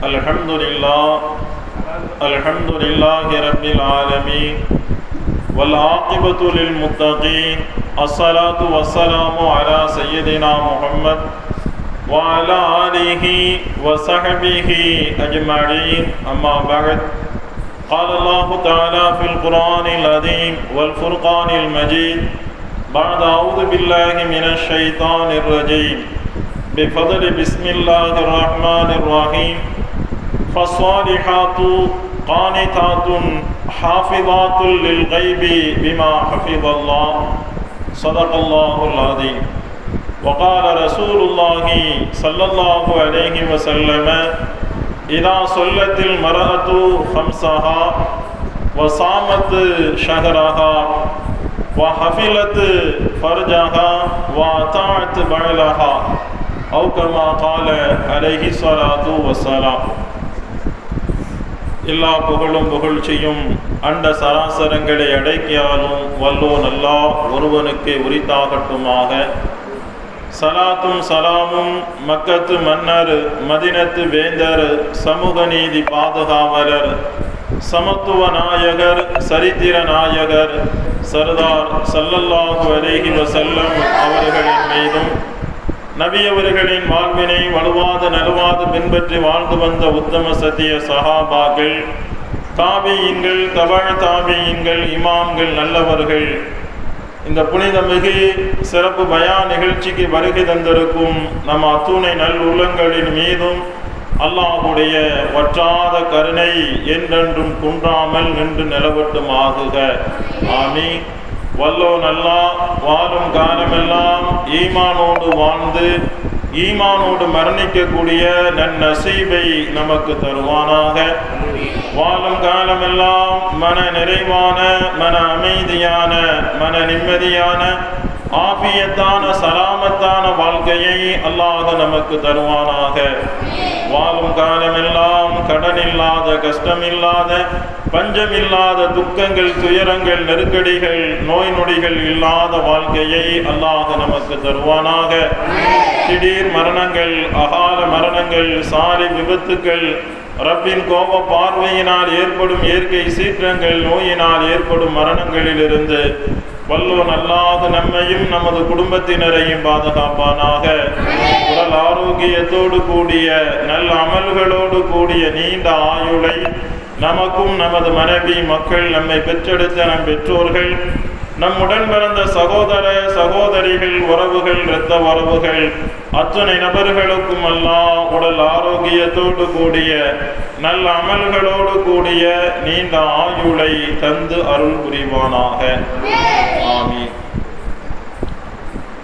Alhamdulillah Rabbil Alameen wal aqibatu lil muttaqin as-salatu was-salamu ala sayyidina Muhammad wa ala alihi wa sahbihi ajma'in amma ba'd. قال الله تعالى في القرآن العظيم والفرقان المجيد بعد أعوذ بالله من الشيطان الرجيم بفضل بسم الله الرحمن الرحيم فالصالحات قانتات حافظات للغيب بما حفظ الله صدق الله العظيم. وقال رسول الله صلى الله عليه وسلم إذا صلت المرأة خمسها وصامت شهرها وحفظت فرجها وأطاعت بعلها أو كما قال عليه الصلاة والسلام. எல்லா புகழும் புகழ்ச்சியும் அண்ட சராசரங்களை அடக்கியாலும் வல்லோன் அல்லாஹ் ஒருவனுக்கு உரித்தாகட்டுமாக. சலாத்தும் சலாமும் மக்கத்து மன்னர் மதினத்து வேந்தர் சமூக நீதி பாதுகாவலர் சமத்துவ நாயகர் சரித்திர நாயகர் சர்தார் ஸல்லல்லாஹு அலைஹி வஸல்லம் அவர்களின் மீதும் நபி அவர்களின் வாழ்வினை வலுவாது நலுவாது பின்பற்றி வாழ்ந்து வந்த உத்தம சத்திய சஹாபாக்கள், தாபியீன்கள், தபஅ தாபியீன்கள், இமாம்கள், நல்லவர்கள், இந்த புனிதமிகு சிறப்பு பயான் நிகழ்ச்சிக்கு வருகை தந்திருக்கும் நம் அத்துணை நல் உள்ளங்களின் மீதும் அல்லாஹுடைய வற்றாத கருணை என்றென்றும் குன்றாமல் நின்று நிலவட்டுமாகுக. ஆமீன். வல்லோன் அல்லாஹ் வாழும் காலமெல்லாம் ஈமானோடு வாழ்ந்து ஈமானோடு மரணிக்கக்கூடிய நன்னசீபை நமக்கு தருவானாக. வாழும் காலமெல்லாம் மன நிறைவான, மன அமைதியான, மன நிம்மதியான, ஆஃபியத்தான, சலாமத்தான வாழ்க்கையை அல்லாஹ் நமக்கு தருவானாக. வாழும் காலமெல்லாம் கடனில்லாத, கஷ்டமில்லாத, பஞ்சமில்லாத, துக்கங்கள், துயரங்கள், நெருக்கடிகள், நோய் நொடிகள் இல்லாத வாழ்க்கையை அல்லாஹ் நமக்கு தருவானாக. திடீர் மரணங்கள், அகால மரணங்கள், சாலை விபத்துக்கள், ரப்பின் கோப பார்வையினால் ஏற்படும் இயற்கை சீற்றங்கள், நோயினால் ஏற்படும் மரணங்களிலிருந்து வல்லோன் அல்லாஹ் நம்மையும் நமது குடும்பத்தினரையும் பாதுகாப்பானாக. உடல் ஆரோக்கியத்தோடு கூடிய நல்ல அமல்களோடு கூடிய நீண்ட ஆயுளை நமக்கும் நமது மனைவி, மக்கள், நம்மை பெற்றெடுத்த நம் பெற்றோர்கள், நம்முடன் பிறந்த சகோதர சகோதரிகள், உறவுகள், இரத்த உறவுகள் அத்தனை நபர்களுக்கும் அல்லாஹ் உடல் ஆரோக்கியத்தோடு கூடிய நல்ல அமல்களோடு கூடிய நீண்ட ஆயுளை தந்து அருள் புரிவானாக. ஆமீன்.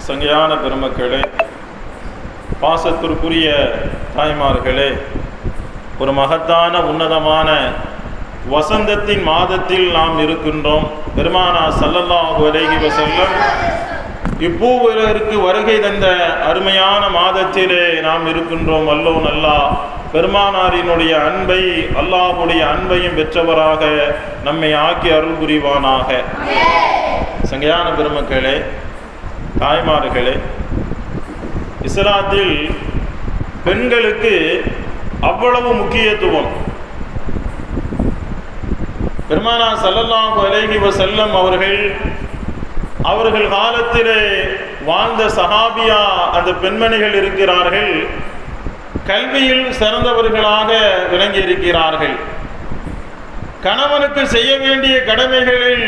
சங்கையான பெருமக்களே, பாசத்திற்குரிய தாய்மார்களே, ஒரு மகத்தான உன்னதமான வசந்தத்தின் மாதத்தில் நாம் இருக்கின்றோம். பெருமானார் ஸல்லல்லாஹு அலைஹி வஸல்லம் இப்பூவிற்கு வருகை தந்த அருமையான மாதத்திலே நாம் இருக்கின்றோம். வல்லோன் அல்லாஹ் பெருமானாரினுடைய அன்பை, அல்லாஹுடைய அன்பையும் பெற்றவராக நம்மை ஆக்கி அருள் புரிவானாக. சங்கையான பெருமக்களே, தாய்மார்களே, இஸ்லாத்தில் பெண்களுக்கு அவ்வளவு முக்கியத்துவம். பெருமானார் ஸல்லல்லாஹு அலைஹி வஸல்லம் அவர்கள் காலத்திலே வாழ்ந்த சஹாபியா அந்த பெண்மணிகள் இருக்கிறார்கள். கல்வியில் சிறந்தவர்களாக விளங்கி இருக்கிறார்கள். கணவனுக்கு செய்ய வேண்டிய கடமைகளில்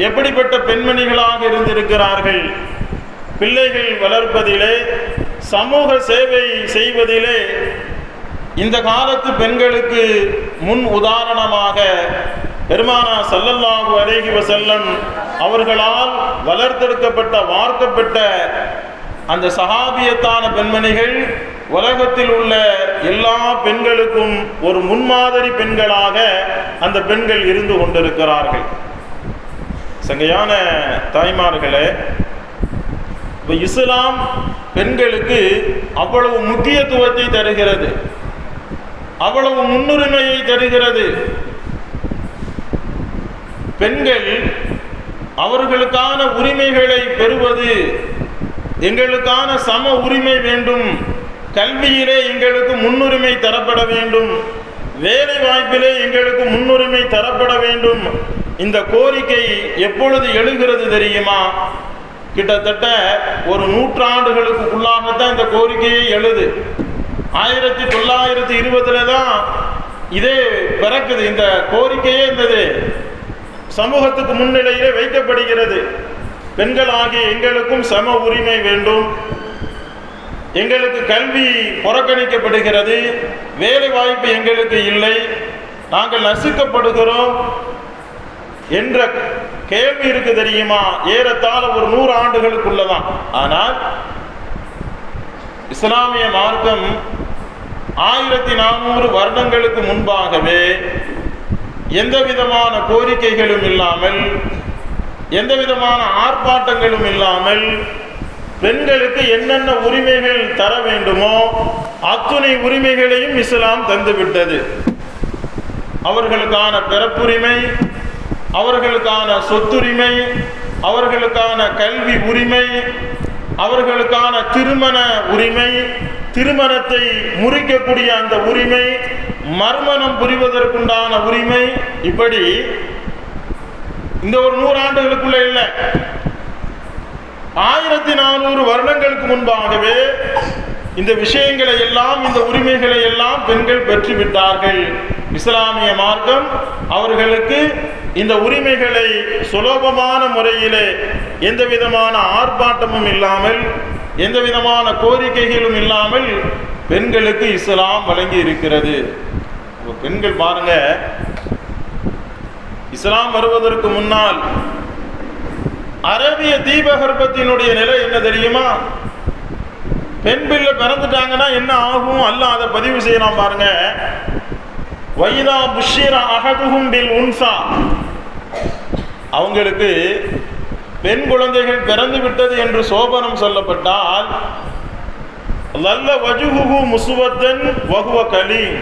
எப்படிப்பட்ட பெண்மணிகளாக இருந்திருக்கிறார்கள். பிள்ளைகள் வளர்ப்பதிலே, சமூக சேவை செய்வதிலே இந்த காலத்து பெண்களுக்கு முன் உதாரணமாக பெருமானார் ஸல்லல்லாஹு அலைஹி வஸல்லம் அவர்களால் வளர்த்தெடுக்கப்பட்ட, வார்க்கப்பட்ட அந்த சஹாபியத்தான பெண்மணிகள் உலகத்தில் உள்ள எல்லா பெண்களுக்கும் ஒரு முன்மாதிரி பெண்களாக அந்த பெண்கள் இருந்து கொண்டிருக்கிறார்கள். சங்கையான தாய்மார்களே, இப்போ இஸ்லாம் பெண்களுக்கு அவ்வளவு முக்கியத்துவத்தை தருகிறது, அவ்வளவு முன்னுரிமையை தருகிறது. பெண்கள் அவர்களுக்கான உரிமைகளை பெறுவது, எங்களுக்கான சம உரிமை வேண்டும், கல்வியிலே எங்களுக்கு முன்னுரிமை தரப்பட வேண்டும், வேலை வாய்ப்பிலே எங்களுக்கு முன்னுரிமை தரப்பட வேண்டும். இந்த கோரிக்கை எப்பொழுது எழுகிறது தெரியுமா? கிட்டத்தட்ட ஒரு 100 ஆண்டுகளுக்கு உள்ளாகத்தான் இந்த கோரிக்கையை எழுது. 1920 தான் இதே பிறக்குது. இந்த கோரிக்கையே இருந்தது சமூகத்துக்கு முன்னிலையிலே வைக்கப்படுகிறது. பெண்களாகிய எங்களுக்கும் சம உரிமை வேண்டும், எங்களுக்கு கல்வி புறக்கணிக்கப்படுகிறது, வேலை வாய்ப்பு எங்களுக்கு இல்லை, நாங்கள் நசுக்கப்படுகிறோம் என்ற கேள்வி இருக்கு தெரியுமா? ஏறத்தாழ ஒரு 100 ஆண்டுகளுக்குள்ளதான். ஆனால் இஸ்லாமிய மார்க்கம் 1400 வருடங்களுக்கு முன்பாகவே எந்த விதமான கோரிக்கைகளும் இல்லாமல், எந்த விதமான ஆர்ப்பாட்டங்களும் இல்லாமல் பெண்களுக்கு என்னென்ன உரிமைகள் தர வேண்டுமோ அத்துணை உரிமைகளையும் இஸ்லாம் தந்துவிட்டது. அவர்களுக்கான பிறப்புரிமை, அவர்களுக்கான சொத்துரிமை, அவர்களுக்கான கல்வி உரிமை, அவர்களுக்கான திருமண உரிமை, திருமணத்தை முறிக்கக்கூடிய அந்த உரிமை, மறுமணம் புரிவதற்குண்டான உரிமை, இப்படி இந்த ஒரு 100 ஆண்டுகளுக்குள்ள இல்லை, 1400 வருடங்களுக்கு முன்பாகவே இந்த விஷயங்களை எல்லாம், இந்த உரிமைகளை எல்லாம் பெண்கள் பெற்றுவிட்டார்கள். இஸ்லாமிய மார்க்கம் அவர்களுக்கு இந்த உரிமைகளை சுலபமான முறையிலே எந்த விதமான ஆர்ப்பாட்டமும் இல்லாமல், எந்த விதமான கோரிக்கைகளும் இல்லாமல் பெண்களுக்கு இஸ்லாம் வழங்கி இருக்கிறது. பெண்கள் பாருங்க, இஸ்லாம் வருவதற்கு முன்னால் அரபிய தீபகற்பத்தினுடைய நிலை என்ன தெரியுமா? பெண் பிள்ளை பிறந்துட்டாங்கன்னா என்ன ஆகும்? அல்லாஹ் அதை பதிவு செய்யலாம் பாருங்க. வைதா புஷ்ஷிர அஹதுஹும் பில் உன்சா, அவங்களுக்கு பெண் குழந்தைகள் பிறந்து விட்டது என்று சோபனம் சொல்லப்பட்டால், லல்ல வஜுஹுஹு முஸ்வத்தன் வஹுவ கலீம்,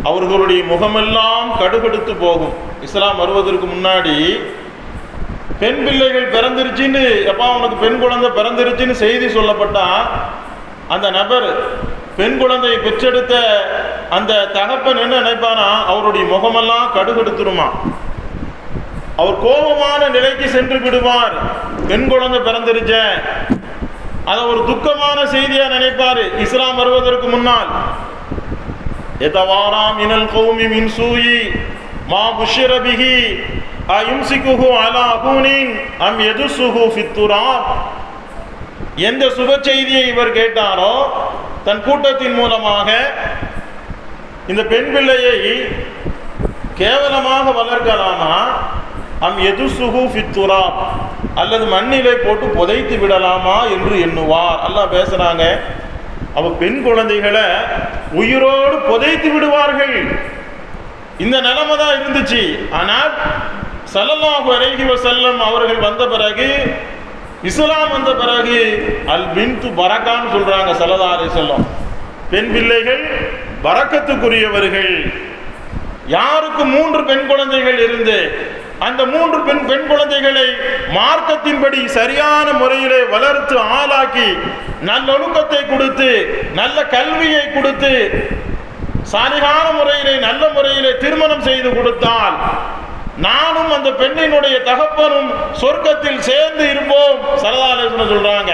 அவர்களுடைய முகமெல்லாம் கடுகடுத்து போகும். இஸ்லாம் வருவதற்கு முன்னாடி பெண் பிள்ளைகள் பிறந்திருச்சுன்னு, எப்பா அவனுக்கு பெண் குழந்தை பிறந்திருச்சுன்னு செய்தி சொல்லப்பட்டா, அந்த நபர் பெண் குழந்தையை பெற்றெடுத்த அந்த தகப்பன் என்ன நினைப்பானா? அவருடைய முகமெல்லாம் கடுகடுத்துருமா, அவர் கோபமான நிலைக்கு சென்று விடுவார். பெண் குழந்தை பிறந்திருச்ச அதை ஒரு துக்கமான செய்தியா நினைப்பாரு. இஸ்லாம் வருவதற்கு முன்னால் எதவாரா மினல் கௌமி மின் சூயி மா புஷ்ஷிர பிஹி அயும்சிகுஹு அலா ஹூனின் அம் யதுசுஹு ஃபித்துராப், எந்த சுப செய்தியை இவர் கேட்டாரோ தன் கூட்டத்தின் மூலமாக இந்த பெண் பிள்ளையை கேவலமாக வளர்க்கலாமா, அம் யதுசுஹு ஃபித்துராப், அல்லது மண்ணிலை போட்டு புதைத்து விடலாமா என்று எண்ணுவார். அல்லாஹ் பேசுறாங்க. அவ பெண் குழந்தைகளை உயிரோடு புதைத்து விடுவார்கள். இந்த நிலைமை தான் இருந்துச்சு. ஆனால் ஸல்லல்லாஹு அலைஹி வஸல்லம் அவர்கள் வந்த பிறகு, இஸ்லாம் வந்த பிறகு அல் பின்து பரக்கான்னு சொல்றாங்க ஸல்லல்லாஹு அலைஹி வஸல்லம். பெண் பிள்ளைகள் பரக்கத்துக்குரியவர்கள். யாருக்கு 3 பெண் குழந்தைகள் இருந்து அந்த 3 பெண் குழந்தைகளை மார்க்கத்தின்படி சரியான முறையிலே வளர்த்து ஆளாக்கி நல்லொழுக்கத்தை கொடுத்து நல்ல கல்வியை கொடுத்து சாலிகான முறையிலே நல்ல முறையிலே திருமணம் செய்து கொடுத்தால் நானும் அந்த பெண்ணினுடைய தகப்பனும் சொர்க்கத்தில் சேர்ந்து இருப்போம் ஸல்லல்லாஹு அலைஹி வஸல்லம் சொல்றாங்க.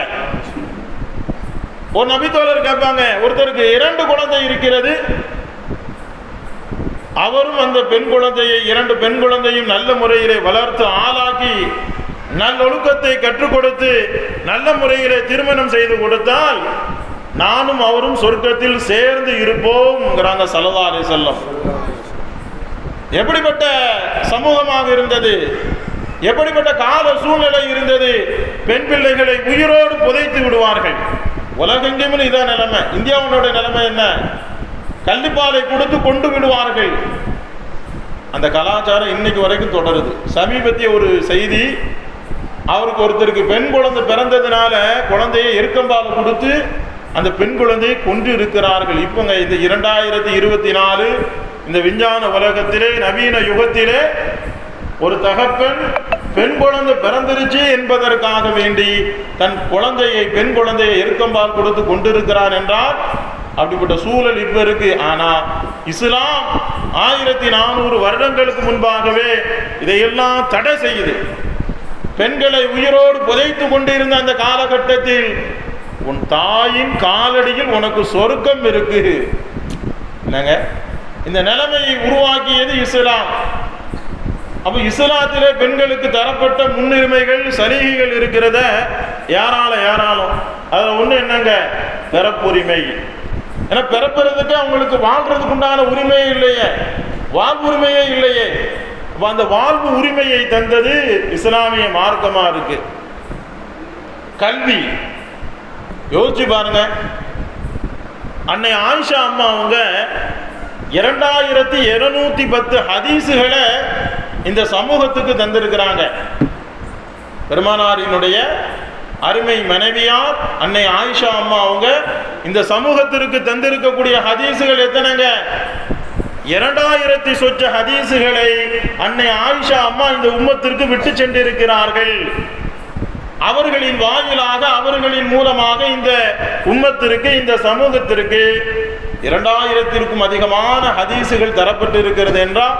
ஒரு நபித்தோழர் கேட்பாங்க, ஒருத்தருக்கு 2 குழந்தை இருக்கிறது, அவரும் அந்த பெண் குழந்தையை 2 பெண் குழந்தையும் நல்ல முறையிலே வளர்த்து ஆளாக்கி நல்லொழுக்கத்தை கற்றுக் கொடுத்து நல்ல முறையிலே திருமணம் செய்து கொடுத்தால் நானும் அவரும் சொர்க்கத்தில் சேர்ந்து இருப்போம்ங்கிறாங்க ஸல்லல்லாஹு அலைஹி வஸல்லம். எப்படிப்பட்ட சமூகமாக இருந்தது, எப்படிப்பட்ட கால சூழ்நிலை இருந்தது. பெண் பிள்ளைகளை உயிரோடு புதைத்து விடுவார்கள். உலகெங்கும் இதான் நிலைமை. இந்தியாவுடைய நிலைமை என்ன? கள்ளிப்பாலை கொடுத்து கொண்டு விடுவார்கள். அந்த கலாச்சாரம் இன்னைக்கு வரைக்கும் தொடருது. சமீபத்திய ஒரு செய்தி, அவருக்கு ஒருத்தருக்கு பெண் குழந்தை பிறந்ததுனால குழந்தையை எருக்கம்பால் கொடுத்து அந்த பெண் குழந்தையை கொன்று இருக்கிறார்கள். இப்போங்க இந்த 2024 இந்த விஞ்ஞான உலகத்திலே நவீன யுகத்திலே ஒரு தகப்பன் பெண் குழந்தை பிறந்திருச்சு என்பதற்காக வேண்டி தன் குழந்தையை, பெண் குழந்தையை எருக்கம்பால் கொடுத்து கொண்டிருக்கிறான் என்றால் அப்படிப்பட்ட சூழல் இப்ப இருக்கு. ஆனா இஸ்லாம் 1400 வருடங்களுக்கு முன்பாகவே இதையெல்லாம் தடை செய்யுது. பெண்களை உயிரோடு புதைத்து கொண்டிருந்த அந்த காலகட்டத்தில் உன் தாயின் காலடியில் உனக்கு சொர்க்கம் இருக்கு. என்னங்க, இந்த நிலைமையை உருவாக்கியது இஸ்லாம். அப்ப இஸ்லாத்திலே பெண்களுக்கு தரப்பட்ட முன்னுரிமைகள், சலுகைகள் இருக்கிறத யாராலும் அதுல ஒண்ணு என்னங்க, பிறப்புரிமை. ஏன்னா பிறப்புறதுக்கு அவங்களுக்கு வாழ்றதுக்கு உண்டான உரிமையே இல்லையே, வாழ்வுரிமையே இல்லையே. அந்த வாழ்வு உரிமையை தந்தது இஸ்லாமிய மார்க்கமா இருக்கு. கல்வி யோசிச்சு பாருங்க. அன்னை ஆயிஷா அம்மா அவங்க 2210 ஹதீசுகளை இந்த சமூகத்துக்கு தந்திருக்கிறாங்க. பெருமானாரினுடைய அருமை மனைவியார் அன்னை ஆயிஷா அம்மா அவங்க இந்த சமூகத்திற்கு தந்திருக்கக்கூடிய ஹதீசுகள் எத்தனைங்க? 2000 சொச்ச ஹதீசுகளை அன்னை ஆயிஷா அம்மா இந்த உம்மத்திற்கு விட்டு சென்றிருக்கிறார்கள். அவர்களின் வாயிலாக, அவர்களின் மூலமாக இந்த உம்மத்திற்கு, இந்த சமூகத்திற்கு 2000க்கும் அதிகமான ஹதீசுகள் தரப்பட்டு இருக்கிறது என்றால்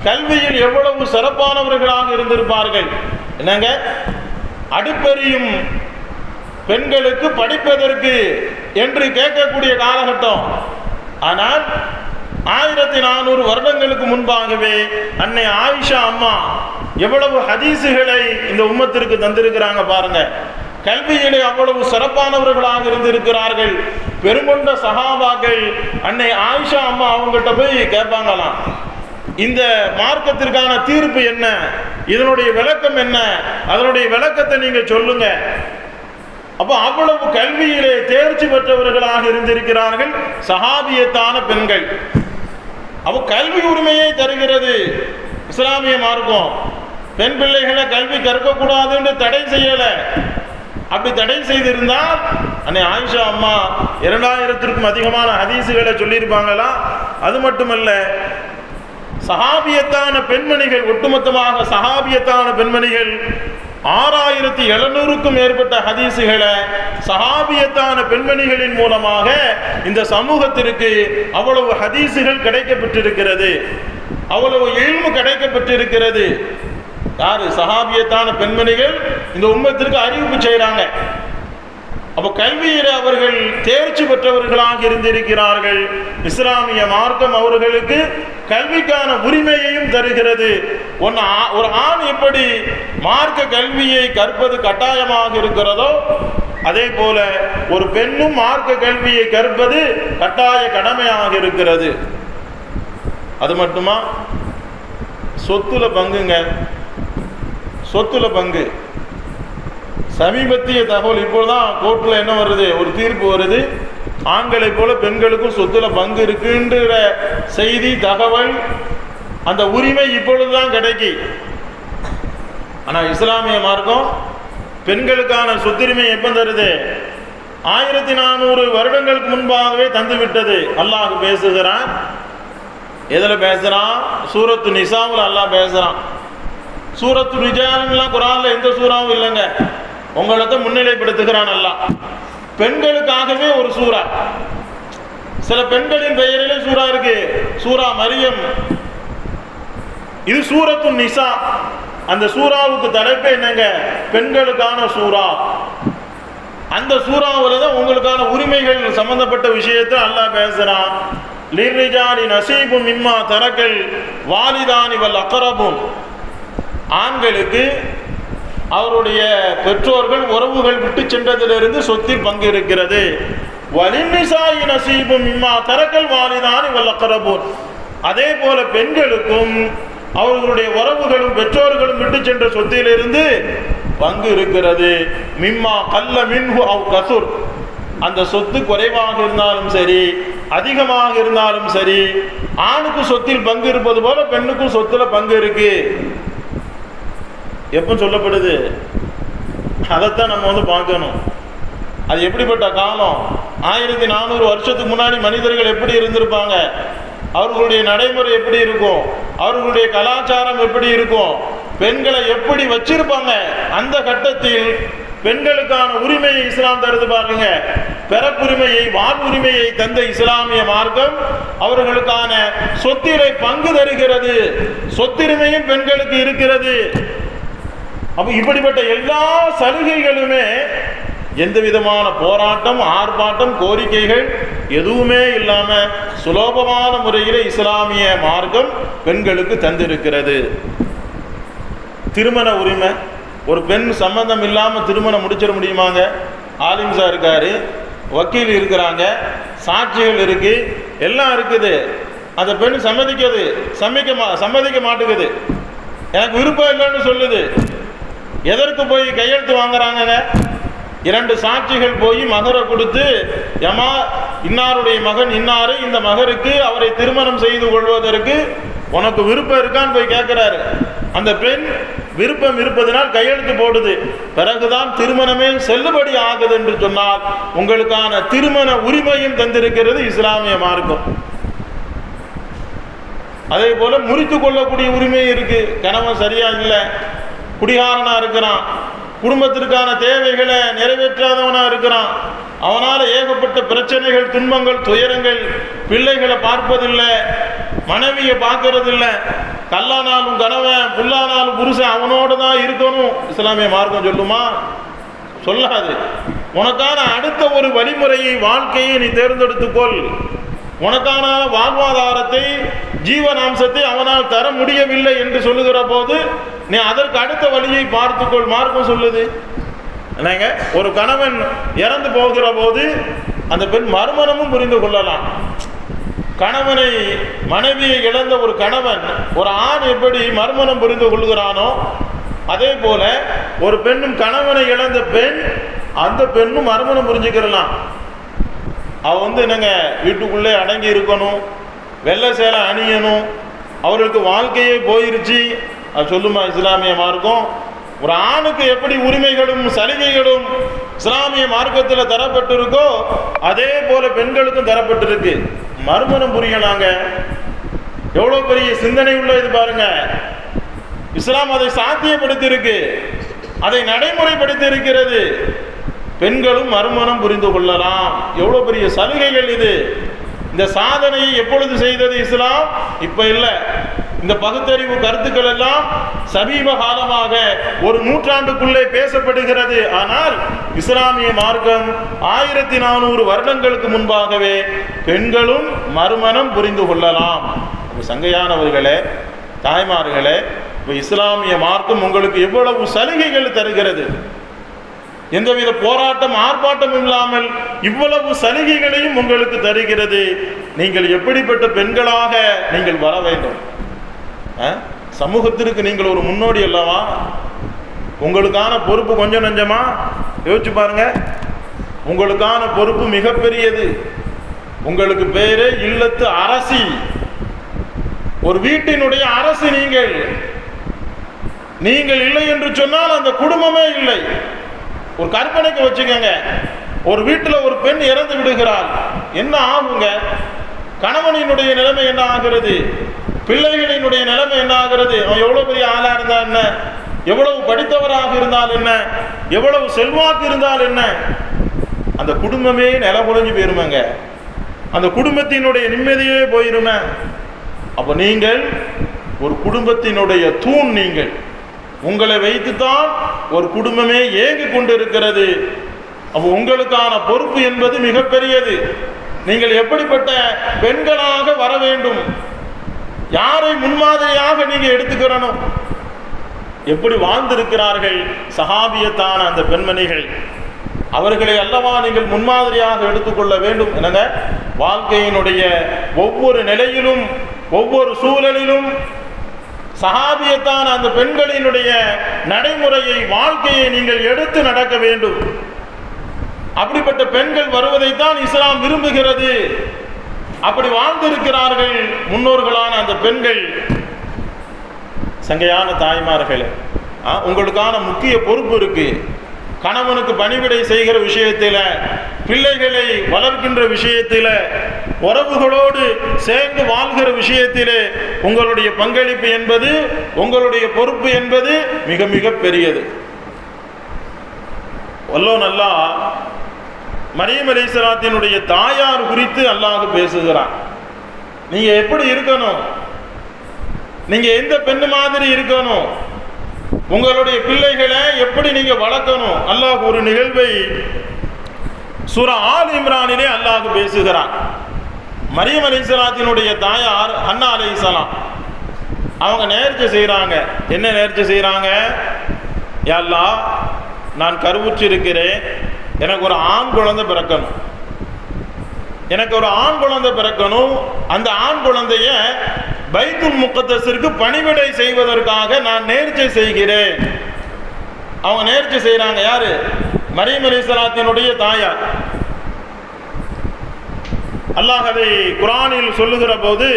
கல்வியில் எவ்வளவு சிறப்பானவர்களாக இருந்திருப்பார்கள். என்னங்க, அடுப்பெரியும் பெண்களுக்கு படிப்பதற்கு என்று கேட்கக்கூடிய காலகட்டம். ஆனால் 1400 வருடங்களுக்கு முன்பாகவே அன்னை ஆயிஷா அம்மா எவ்வளவு ஹதீசுகளை இந்த உம்மத்திற்கு தந்திருக்கிறாங்க பாருங்க. கல்வியிலே அவ்வளவு சிறப்பானவர்களாக இருந்திருக்கிறார்கள். பெருங்கொண்ட சஹாபாக்கள் அன்னை ஆயிஷா அம்மா அவங்ககிட்ட போய் கேட்பாங்களாம், இந்த மார்க்கத்திற்கான தீர்ப்பு என்ன, இதனுடைய விளக்கம் என்ன, அதனுடைய விளக்கத்தை நீங்க சொல்லுங்க. அப்ப அவ்வளவு கல்வியிலே தேர்ச்சி பெற்றவர்களாக இருந்திருக்கிறார்கள் சஹாபியத்தான பெண்கள். அப்ப கல்வி உரிமையை தருகிறது இஸ்லாமிய மார்க்கம். பெண் பிள்ளைகளை கல்வி கற்கக்கூடாதுன்னு தடை செய்யல. அப்படி தடை செய்திருந்தால் அன்னை ஆயிஷா அம்மா 2000க்கும் அதிகமான ஹதீசுகளை சொல்லியிருப்பாங்களா? அது மட்டுமல்ல, சஹாபியத்தான பெண்மணிகள், ஒட்டுமொத்தமாக சஹாபியத்தான பெண்மணிகள் 6700க்கும் மேற்பட்ட ஹதீசுகளை சஹாபியத்தான பெண்மணிகளின் மூலமாக இந்த சமூகத்திற்கு அவ்வளவு ஹதீசுகள் கிடைக்கப்பட்டிருக்கிறது, அவ்வளவு இல்மு கிடைக்கப்பட்டிருக்கிறது. யாரு? சஹாபியத்தான பெண்மணிகள் இந்த உம்மத்திற்கு அறிவிப்பு செய்யறாங்க. அப்ப கல்வியில அவர்கள் தேர்ச்சி பெற்றவர்களாக இருந்திருக்கிறார்கள். இஸ்லாமிய மார்க்கம் அவர்களுக்கு கல்விக்கான உரிமையையும் தருகிறது. ஒரு ஆண் எப்படி மார்க்க கல்வியை கற்பது கட்டாயமாக இருக்கிறதோ அதே போல ஒரு பெண்ணும் மார்க்க கல்வியை கற்பது கட்டாய கடமையாக இருக்கிறது. அது மட்டுமா, சொத்துல பங்குங்க, சொத்துல பங்கு. சமீபத்திய தகவல் இப்போதான் கோர்ட்ல என்ன வருது, ஒரு தீர்ப்பு வருது, ஆண்களை போல பெண்களுக்கும் சொத்துல பங்கு இருக்குன்ற செய்தி, தகவல், அந்த உரிமை இப்பொழுதுதான் கிடைக்கி. ஆனா இஸ்லாமிய மார்க்கம் பெண்களுக்கான சொத்துரிமை எப்ப தருது? 1400 வருடங்களுக்கு முன்பாகவே தந்து விட்டது. அல்லாஹ் பேசுகிறான். எதுல பேசுறான்? சூரத்து நிசாவுல அல்லாஹ் பேசுறான். சூரத்து ரிஜால்லாம் குர்ஆன்ல எந்த சூறாவும் இல்லைங்க. உங்களை முன்னிலைப்படுத்துகிறான் அல்லாஹ். பெண்களுக்காகவே ஒரு சூரா. சில பெண்களின் பெயரிலே சூரா இருக்கு, சூரா மரியம். இது சூரத்து நிசா. அந்த சூறாவுக்கு தலைப்பு என்னங்க? பெண்களுக்கான சூரா. அந்த சூறாவில் தான் உங்களுக்கான உரிமைகள் சம்பந்தப்பட்ட விஷயத்தை அல்லாஹ் பேசுறான். லிர்ரிஜாலி நஸீபும் மிம்மா தரக்கல் வாலிதானி வல் அக்ரபுன். ஆண்களுக்கு அவருடைய பெற்றோர்கள், உறவுகள் விட்டு சென்றதிலிருந்து சொத்தில் பங்கு இருக்கிறது. வலின்னிசாயி நஸீபும் மிம்மா தரக்கல் வாலிதானி வல் அக்ரபுன். அதே போல பெண்களுக்கும் அவர்களுடைய உறவுகளும் பெற்றோர்களும் விட்டு சென்ற சொத்திலிருந்து பங்கு இருக்கிறது. மிம்மா கல்ல மின்ஹு அவ் கசுர். அந்த சொத்து குறைவாக இருந்தாலும் சரி, அதிகமாக இருந்தாலும் சரி, ஆணுக்கு சொத்தில் பங்கு இருப்பது போல பெண்ணுக்கும் சொத்துல பங்கு இருக்கு. எப்ப சொல்லப்படுது? அதைத்தான் நம்ம பார்க்கணும். அது எப்படிப்பட்ட காலம்? 1400 வருஷத்துக்கு முன்னாடி மனிதர்கள் எப்படி இருந்திருப்பாங்க, அவர்களுடைய நடைமுறை எப்படி இருக்கும், அவர்களுடைய கலாச்சாரம் எப்படி இருக்கும், பெண்களை எப்படி வச்சிருப்பாங்க, அந்த கட்டத்தில் பெண்களுக்கான உரிமையை இஸ்லாம் தருது பாருங்க. பிறப்புரிமையை, வாழ்வுரிமையை தந்த இஸ்லாமிய மார்க்கம் அவர்களுக்கான சொத்திலே பங்கு தருகிறது. சொத்துரிமையும் பெண்களுக்கு இருக்கிறது. அப்ப இப்படிப்பட்ட எல்லா சலுகைகளுமே எந்த விதமான போராட்டம், ஆர்ப்பாட்டம், கோரிக்கைகள் எதுவுமே இல்லாம சுலபமான முறையில் இஸ்லாமிய மார்க்கம் பெண்களுக்கு தந்திருக்கிறது. திருமண உரிமை, ஒரு பெண் சம்பந்தம் இல்லாமல் திருமணம் முடிச்சிட முடியுமாங்க? ஆலிம்சா இருக்காரு, வக்கீல் இருக்கிறாங்க, சாட்சிகள் இருக்கு, எல்லாம் இருக்குது. அந்த பெண் சம்மதிக்க மாட்டேங்குது. எனக்கு விருப்பம் இல்லைன்னு சொல்லுது. எதற்கு போய் கையெழுத்து வாங்குறாங்க? 2 சாட்சிகள் போய் மகரை கொடுத்து, ஏமா இன்னாருடைய மகன் இன்னாரு, இந்த மகருக்கு அவரை திருமணம் செய்து கொள்வதற்கு உனக்கு விருப்பம் இருக்கான்னு போய் கேட்கிறாரு. அந்த பெண் விருப்பம் இருப்பதனால் கையெழுத்து போடுது. பிறகுதான் திருமணமே செல்லுபடி ஆகுது என்று சொன்னால் உங்களுக்கான திருமண உரிமையும் தந்திருக்கிறது இஸ்லாமிய மார்க்கம். அதே போல முறித்து கொள்ளக்கூடிய உரிமை இருக்கு. கணவன் சரியா இல்லை, குடிகாரனா இருக்கிறான், குடும்பத்திற்கான தேவைகளை நிறைவேற்றாதவனா இருக்கிறான், அவனால ஏகப்பட்ட பிரச்சனைகள், துன்பங்கள், துயரங்கள், பிள்ளைகளை பார்ப்பதில்லை, மனைவியை பார்க்கறதில்லை, கல்லானாலும் கணவன், புல்லானாலும் புருஷன் அவனோட தான் இருக்கணும். இஸ்லாமிய மார்க்கம் சொல்லுமா? சொல்லாது. உனக்கான அடுத்த ஒரு வழிமுறையை, வாழ்க்கையை நீ தேர்ந்தெடுத்துக்கொள். உனக்கான வாழ்வாதாரத்தை, ஜீவனாம்சத்தை அவனால் தர முடியவில்லை என்று சொல்லுகிற போது நீ அதற்கு அடுத்த வழியை பார்த்துக்கொள். மார்க்கம் சொல்லுது. என்னங்க, ஒரு கணவன் இறந்து போகிற போது அந்த பெண் மறுமணமும் புரிந்து கொள்ளலாம். கணவனை, மனைவியை இழந்த ஒரு கணவன், ஒரு ஆண் எப்படி மறுமணம் புரிந்து கொள்கிறானோ அதே போல ஒரு பெண்ணும் கணவனை இழந்த பெண், அந்த பெண்ணும் மறுமணம் புரிஞ்சுக்கிறலாம். அவ என்னங்க வீட்டுக்குள்ளே அடங்கி இருக்கணும், வெள்ளை சேலை அணியணும், அவர்களுக்கு வாழ்க்கையே போயிருச்சு. அது சொல்லுமா இஸ்லாமிய மார்க்கம்? ஒரு ஆணுக்கு எப்படி உரிமைகளும் சலுகைகளும் இஸ்லாமிய மார்க்கத்தில் தரப்பட்டிருக்கோ அதே போல பெண்களுக்கும் தரப்பட்டிருக்கு. மறுமணம் புரியலாங்க. எவ்வளவு பெரிய சிந்தனை உள்ள இது பாருங்க. இஸ்லாம் அதை சாத்தியப்படுத்தி இருக்கு, அதை நடைமுறைப்படுத்தி இருக்கிறது. பெண்களும் மறுமணம் புரிந்து கொள்ளலாம். எவ்வளவு பெரிய சலுகைகள் இது! இந்த சாதனையை எப்பொழுது செய்தது இஸ்லாம்? இப்ப இல்ல. இந்த பகுத்தறிவு கருத்துக்கள் எல்லாம் சமீப காலமாக ஒரு நூற்றாண்டுக்குள்ளே பேசப்படுகிறது. ஆனால் இஸ்லாமிய மார்க்கம் 1400 வருடங்களுக்கு முன்பாகவே பெண்களும் மறுமணம் புரிந்து கொள்ளலாம். சங்கையானவர்களே, தாய்மார்களே, இப்ப இஸ்லாமிய மார்க்கம் உங்களுக்கு எவ்வளவு சலுகைகள் தருகிறது! எந்தவித போராட்டம், ஆர்ப்பாட்டம் இல்லாமல் இவ்வளவு சலுகைகளையும் உங்களுக்கு தருகிறது. நீங்கள் எப்படிப்பட்ட பெண்களாக நீங்கள் வர வேண்டும்? சமூகத்திற்கு நீங்கள் ஒரு முன்னோடி அல்லவா? உங்களுக்கான பொறுப்பு கொஞ்சம் நஞ்சமா? யோசிச்சு பாருங்க. உங்களுக்கான பொறுப்பு மிகப்பெரியது. உங்களுக்கு பேரே இல்லத்து அரசி, ஒரு வீட்டினுடைய அரசி. நீங்கள் இல்லை என்று சொன்னால் அந்த குடும்பமே இல்லை. ஒரு கற்பனைக்கு வச்சுக்கோங்க, ஒரு வீட்டில் ஒரு பெண் இறந்து விடுகிறாள், என்ன ஆகுங்க? கணவனினுடைய நிலைமை என்ன ஆகிறது? பிள்ளைகளினுடைய நிலைமை என்ன ஆகிறது? அவன் எவ்வளவு பெரிய ஆளா இருந்தா என்ன, எவ்வளவு படித்தவராக இருந்தால் என்ன, எவ்வளவு செல்வாக்கு இருந்தால் என்ன, அந்த குடும்பமே நில குலைஞ்சு போயிருமாங்க. அந்த குடும்பத்தினுடைய நிம்மதியே போயிருமே. அப்ப நீங்கள் ஒரு குடும்பத்தினுடைய தூண். நீங்கள் உங்களை வைத்துத்தான் ஒரு குடும்பமே இயங்கி கொண்டிருக்கிறது. அப்போ உங்களுக்கான பொறுப்பு என்பது மிகப்பெரியது. நீங்கள் எப்படிப்பட்ட பெண்களாக வர வேண்டும்? யாரை முன்மாதிரியாக நீங்க எடுத்துக்கிறணும்? எப்படி வாழ்ந்திருக்கிறார்கள் சஹாபியத்தான அந்த பெண்மணிகள், அவர்களை அல்லவா நீங்கள் முன்மாதிரியாக எடுத்துக்கொள்ள வேண்டும். என்னங்க, வாழ்க்கையினுடைய ஒவ்வொரு நிலையிலும், ஒவ்வொரு சூழலிலும் சஹாபியத்தான அந்த பெண்களினுடைய நடைமுறையை, வாழ்க்கையை நீங்கள் எடுத்து நடக்க வேண்டும். அப்படிப்பட்ட பெண்கள் வருவதைத்தான் இஸ்லாம் விரும்புகிறது. அப்படி வாழ்ந்திருக்கிறார்கள் முன்னோர்களான அந்த பெண்கள். சங்கையான தாய்மார்களே, உங்களுக்கான முக்கிய பொறுப்பு இருக்கு. கணவனுக்கு பணிவிடை செய்கிற விஷயத்தில் பிள்ளைகளை வளர்க்கின்ற விஷயத்தில், உறவுகளோடு சேர்ந்து வாழ்கிற விஷயத்திலே உங்களுடைய பங்களிப்பு என்பது, உங்களுடைய பொறுப்பு என்பது மிக மிக பெரியது. வல்லோன் அல்லாஹ் மரியம் அலைஹிஸ்ஸலாத்தினுடைய தாயார் குறித்து அல்லாஹ் பேசுகிறான். நீங்க எப்படி இருக்கணும், நீங்க எந்த பெண்ணு மாதிரி இருக்கணும், உங்களுடைய பிள்ளைகளை எப்படி நீங்க வளர்க்கணும். அல்லாஹ் ஒரு நிகழ்வை சூரா ஆல் இம்ரானிலே அல்லாஹ் பேசுகிறான். மரியம் அலைஹிஸ்ஸலாத்தினுடைய தாயார் ஹன்னா அலைஹிஸ்ஸலாம் அவங்க நேர்ச்சை செய்கிறாங்க. என்ன நேர்ச்சை செய்கிறாங்க? யா அல்லாஹ், நான் கருவுற்று இருக்கிறேன், எனக்கு ஒரு ஆண் குழந்தை பிறக்கணும், எனக்கு ஒரு ஆண் குழந்தை பிறக்கணும். அந்த ஆண் குழந்தைய பைத்துல் முக்கத்தஸிற்கு பணிவிடை செய்வதற்காக நான் நேர்ச்சை செய்கிறேன். அவங்க நேர்ச்சை செய்கிறாங்க. யாரு? மரியம் அலைஹிஸ்ஸலாத்தினுடைய தாயார். அல்லாஹ் அதை குர்ஆனில் சொல்லுகிற போது,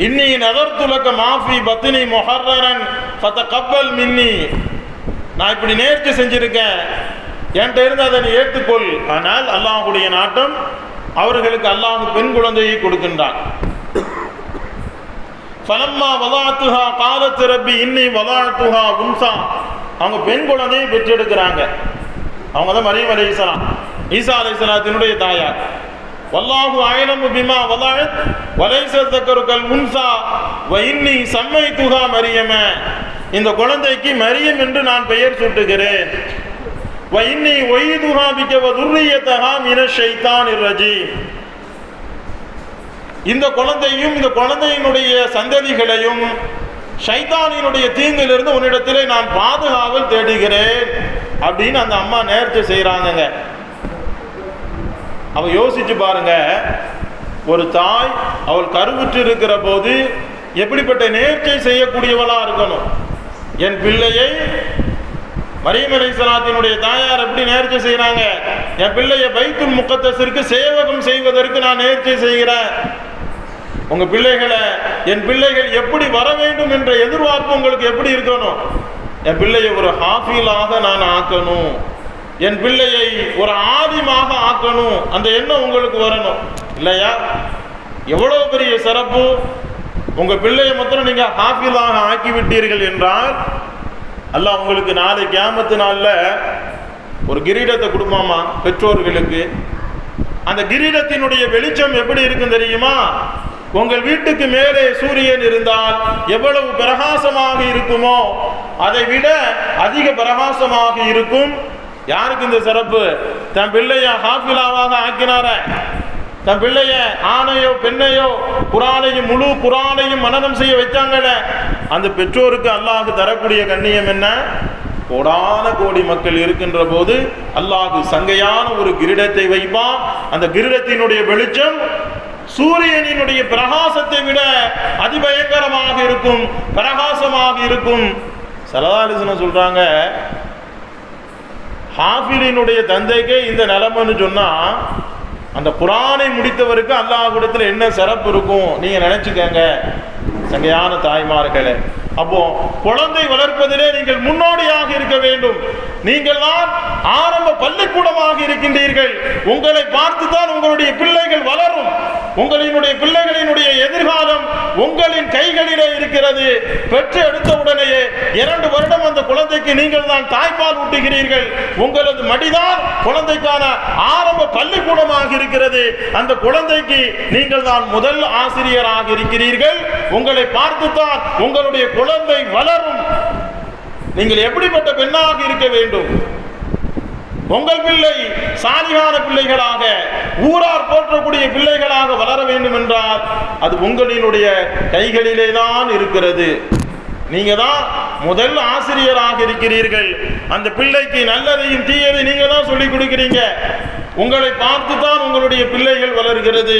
இன்னி நதர்து லக மாஃபி பத்னி முஹர்ரரன் ஃபதகப்பல் மின்னி, நான் இப்படி நேர்ச்சை செஞ்சிருக்கேன், என்கிட்ட இருந்து அதை நீ ஏற்றுக்கொள். ஆனால் அல்லாஹுடைய நாட்டம், அவர்களுக்கு அல்லாஹ் பெண் குழந்தையை கொடுக்கின்றான். ஃபலம்மா வதாத்துஹா காலத் ரப்பி இன்னி வதாத்துஹா உன்சா, அவங்க பெண் குழந்தையை பெற்றெடுக்கிறாங்க. அவங்க தான் மரியம் அலைஹிஸ்ஸலாம், ஈசா அலைஹிஸ்ஸலாத்தினுடைய தாயார். வல்லாஹு அயலமு பிமா வதஅத் வலைஸ ஸக்கரு கல் உன்சா வ இன்னி சம்மைதுஹா மரியம, இந்த குழந்தைக்கு மரியம் என்று நான் பெயர் சூட்டுகிறேன். வ இன்னி உய்துஹா பிக வ துர்ரியதஹா மினஷ் ஷைத்தானிர் ரஜீம், இந்த குழந்தையும் இந்த குழந்தையினுடைய சந்ததிகளையும் ஷைத்தானினுடைய தீங்கிலிருந்து உன்னிடத்திலே நான் பாதுகாவல் தேடுகிறேன் அப்படின்னு அந்த அம்மா நேர்ச்சை செய்கிறாங்க. அவ யோசிச்சு பாருங்க, ஒரு தாய் அவள் கருவுற்று இருக்கிற போது எப்படிப்பட்ட நேர்ச்சை செய்யக்கூடியவளா இருக்கணும். என் பிள்ளையை, மரியம் அலைஹிஸ்ஸலாத்தினுடைய தாயார் எப்படி நேர்ச்சை செய்கிறாங்க? என் பிள்ளையை பைத்துல் முக்கத்தஸிற்கு சேவகம் செய்வதற்கு நான் நேர்ச்சை செய்கிறேன். உங்க பிள்ளைகளை, என் பிள்ளைகள் எப்படி வர வேண்டும் என்ற எதிர்பார்ப்பு உங்களுக்கு எப்படி இருக்கணும்? என் பிள்ளையை ஒரு ஹாஃபிலாக நான் ஆக்கணும், என் பிள்ளையை ஒரு ஆலிமாக ஆக்கணும், அந்த எண்ணம் உங்களுக்கு வரணும் இல்லையா? எவ்வளவு பெரிய சிறப்பு! உங்க பிள்ளையை மாத்திரம் நீங்க ஹாஃபிலாக ஆக்கி விட்டீர்கள் என்றால் அல்லாஹ் உங்களுக்கு நாளை கியாமத்து நாள்ல ஒரு கிரீடத்தை கொடுப்பாமா பெற்றோர்களுக்கு. அந்த கிரீடத்தினுடைய வெளிச்சம் எப்படி இருக்கும் தெரியுமா? உங்கள் வீட்டுக்கு மேலே சூரியன் இருந்தால் எவ்வளவு பிரகாசமாக இருக்குமோ அதை விட அதிக பிரகாசமாக இருக்கும். யாருக்கு இந்த சிறப்பு? தன் பிள்ளைய ஹாஃபிலாவாக ஆக்கினார, தன் பிள்ளைய ஆணையோ பெண்ணையோ குரானையும் முழு குரானையும் மனனம் செய்ய வச்சாங்கல்ல, அந்த பெற்றோருக்கு அல்லாஹ் தரக்கூடிய கண்ணியம் என்ன? கோடான கோடி மக்கள் இருக்கின்ற போது அல்லாஹ் சங்கையான ஒரு கிரீடத்தை வைப்பான். அந்த கிரீடத்தினுடைய வெளிச்சம் சூரியனினுடைய பிரகாசத்தை விட அதிபயங்கரமாக இருக்கும், பிரகாசமாக இருக்கும். ஸல்லல்லாஹு அலைஹி வஸல்லம் சொல்றாங்க, ஹாஃபிலினுடைய தந்தைக்கே இந்த நிலைமைன்னு சொன்னா அந்த குரானை முடித்தவருக்கு அல்லாஹ்விடத்தில் என்ன சிறப்பு இருக்கும் நீங்க நினைச்சுக்கங்க சங்கையான தாய்மார்களே. அப்போ குழந்தை வளர்ப்பதிலே நீங்கள் முன்னோடியாக இருக்க வேண்டும். நீங்கள் தான் ஆரம்ப பள்ளிக்கூடமாக இருக்கின்றீர்கள். உங்களை பார்த்துதான் உங்களுடைய பிள்ளைகள் வளரும். உங்களினுடைய பிள்ளைகளினுடைய எதிர்காலம் உங்களின் கைகளிலே இருக்கிறது. பெற்று எடுத்த உடனேயே 2 வருடம் அந்த குழந்தைக்கு நீங்கள் தான் தாய்ப்பால் ஊட்டுகிறீர்கள். உங்களது மடிதான் குழந்தைக்கான ஆரம்ப பள்ளிக்கூடமாக இருக்கிறது. அந்த குழந்தைக்கு நீங்கள் தான் முதல் ஆசிரியராக இருக்கிறீர்கள். உங்களை பார்த்துத்தான் உங்களுடைய குழந்தை வளரும். நீங்கள் எப்படிப்பட்ட பெண்ணாக இருக்க வேண்டும்? உங்கள் பிள்ளை சாலிகான பிள்ளைகளாக, ஊரார் போற்றக்கூடிய பிள்ளைகளாக வளர வேண்டும் என்றால் அது உங்களினுடைய கைகளிலே தான் இருக்கிறது. நீங்க தான் முதல் ஆசிரியராக இருக்கிறீர்கள். அந்த பிள்ளைக்கு நல்லதையும் தீயதையும் நீங்க தான் சொல்லிக் கொடுக்கிறீங்க. உங்களை பார்த்து தான் உங்களுடைய பிள்ளைகள் வளர்கிறது.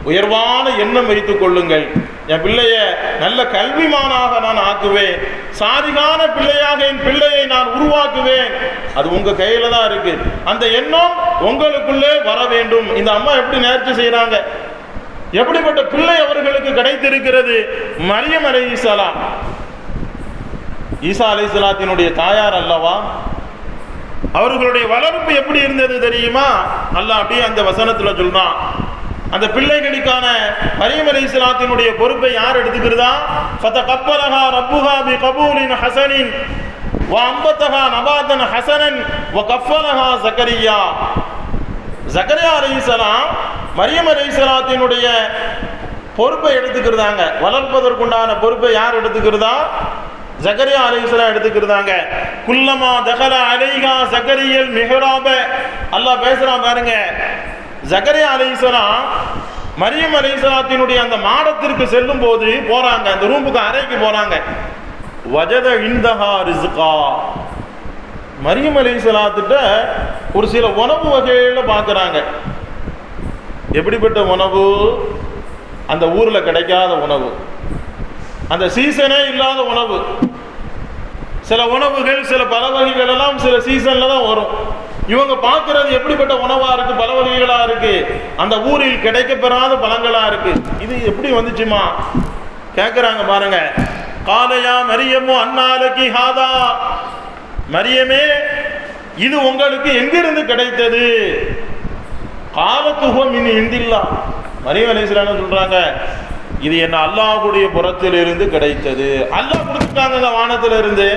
உயர்வான எண்ணம் வைத்துக் கொள்ளுங்கள். என் பிள்ளைய நல்ல கல்விமானாக நான் ஆக்குவேன், சாதிகான பிள்ளையாக என் பிள்ளையை நான் உருவாக்குவேன். அது உங்க கையில தான் இருக்கு. அந்த எண்ணம் உங்களுக்குள்ளே வர வேண்டும். இந்த அம்மா எப்படி நேர்ச்சி செய்யறாங்க? எப்படிப்பட்ட பிள்ளை அவர்களுக்கு கிடைத்திருக்கிறது? மரியம் அலைஹிஸ்ஸலாம் ஈசா அலைஹிஸ்ஸலாத்தினுடைய தாயார் அல்லவா? அவர்களுடைய வளர்ப்பு எப்படி இருந்தது தெரியுமா? அல்லாஹ் அப்படியே அந்த வசனத்துல சொல்றான். அந்த பிள்ளைகளுக்கான மரியம் அலைஹிஸ்ஸலாத்தினுடைய பொறுப்பை யார் எடுத்துக்கிறதா? ஃபதகப்பலஹா ரப்புஹா பிகபூலின் ஹஸனின் வ அம்பதஹா நபாதன் ஹஸனன் வ கஃபலஹா ஜக்கரியா. ஜக்கரியா அலைஹிஸ்ஸலாம் மரியம் அலைஹிஸ்ஸலாத்தினுடைய பொறுப்பை எடுத்துக்கிறதாங்க. வளர்ப்பதற்குண்டான பொறுப்பை யார் எடுத்துக்கிறதா? ஜக்கரியா அலைஹிஸ்ஸலாம் எடுத்துக்கிறதாங்க. குல்லமா தகல அலைஹா ஜக்கரியல் மிஹ்ராப. அல்லாஹ் பேசுறான் பாருங்க. ஜக்கரியா அலைஹிஸ்ஸலாம் மரியம் அலைஹிஸ்ஸலாத்தினுடைய அந்த மாடத்திற்கு செல்லும் போது போறாங்க, அந்த ரூமுக்கு அறைக்கு போறாங்க. வஜத இந்தஹா ரிஸ்கா. மரியம் அலைஹிஸ்ஸலாத்திட்ட ஒரு சில உணவு வகைகளை பார்க்குறாங்க. எப்படிப்பட்ட உணவு? அந்த ஊர்ல கிடைக்காத உணவு, அந்த சீசனே இல்லாத உணவு. சில உணவுகள், சில பல வகைகள் எல்லாம் சில சீசன்ல தான் வரும். இவங்க பார்க்கறது எப்படிப்பட்ட உணவா இருக்கு, பல வகைகளா இருக்கு, அந்த ஊரில் கிடைக்கப்பெறாத பழங்களா இருக்கு. இது எப்படி வந்துச்சுமா கேட்கிறாங்க பாருங்க. காலையா மரியமோ அன்னாலகி ஹாதா. மரியமே, இது உங்களுக்கு எங்கிருந்து கிடைத்தது? காலத்துஹுவ மின் இந்தில்லா. மரியம் அலைஹிஸ்ஸலாம் சொல்றாங்க, இது என்ன அல்லாஹ்வுடைய புறத்தில் இருந்து கிடைத்தது. அல்லாஹ் கொடுத்துட்டாங்க வானத்தில் இருந்து.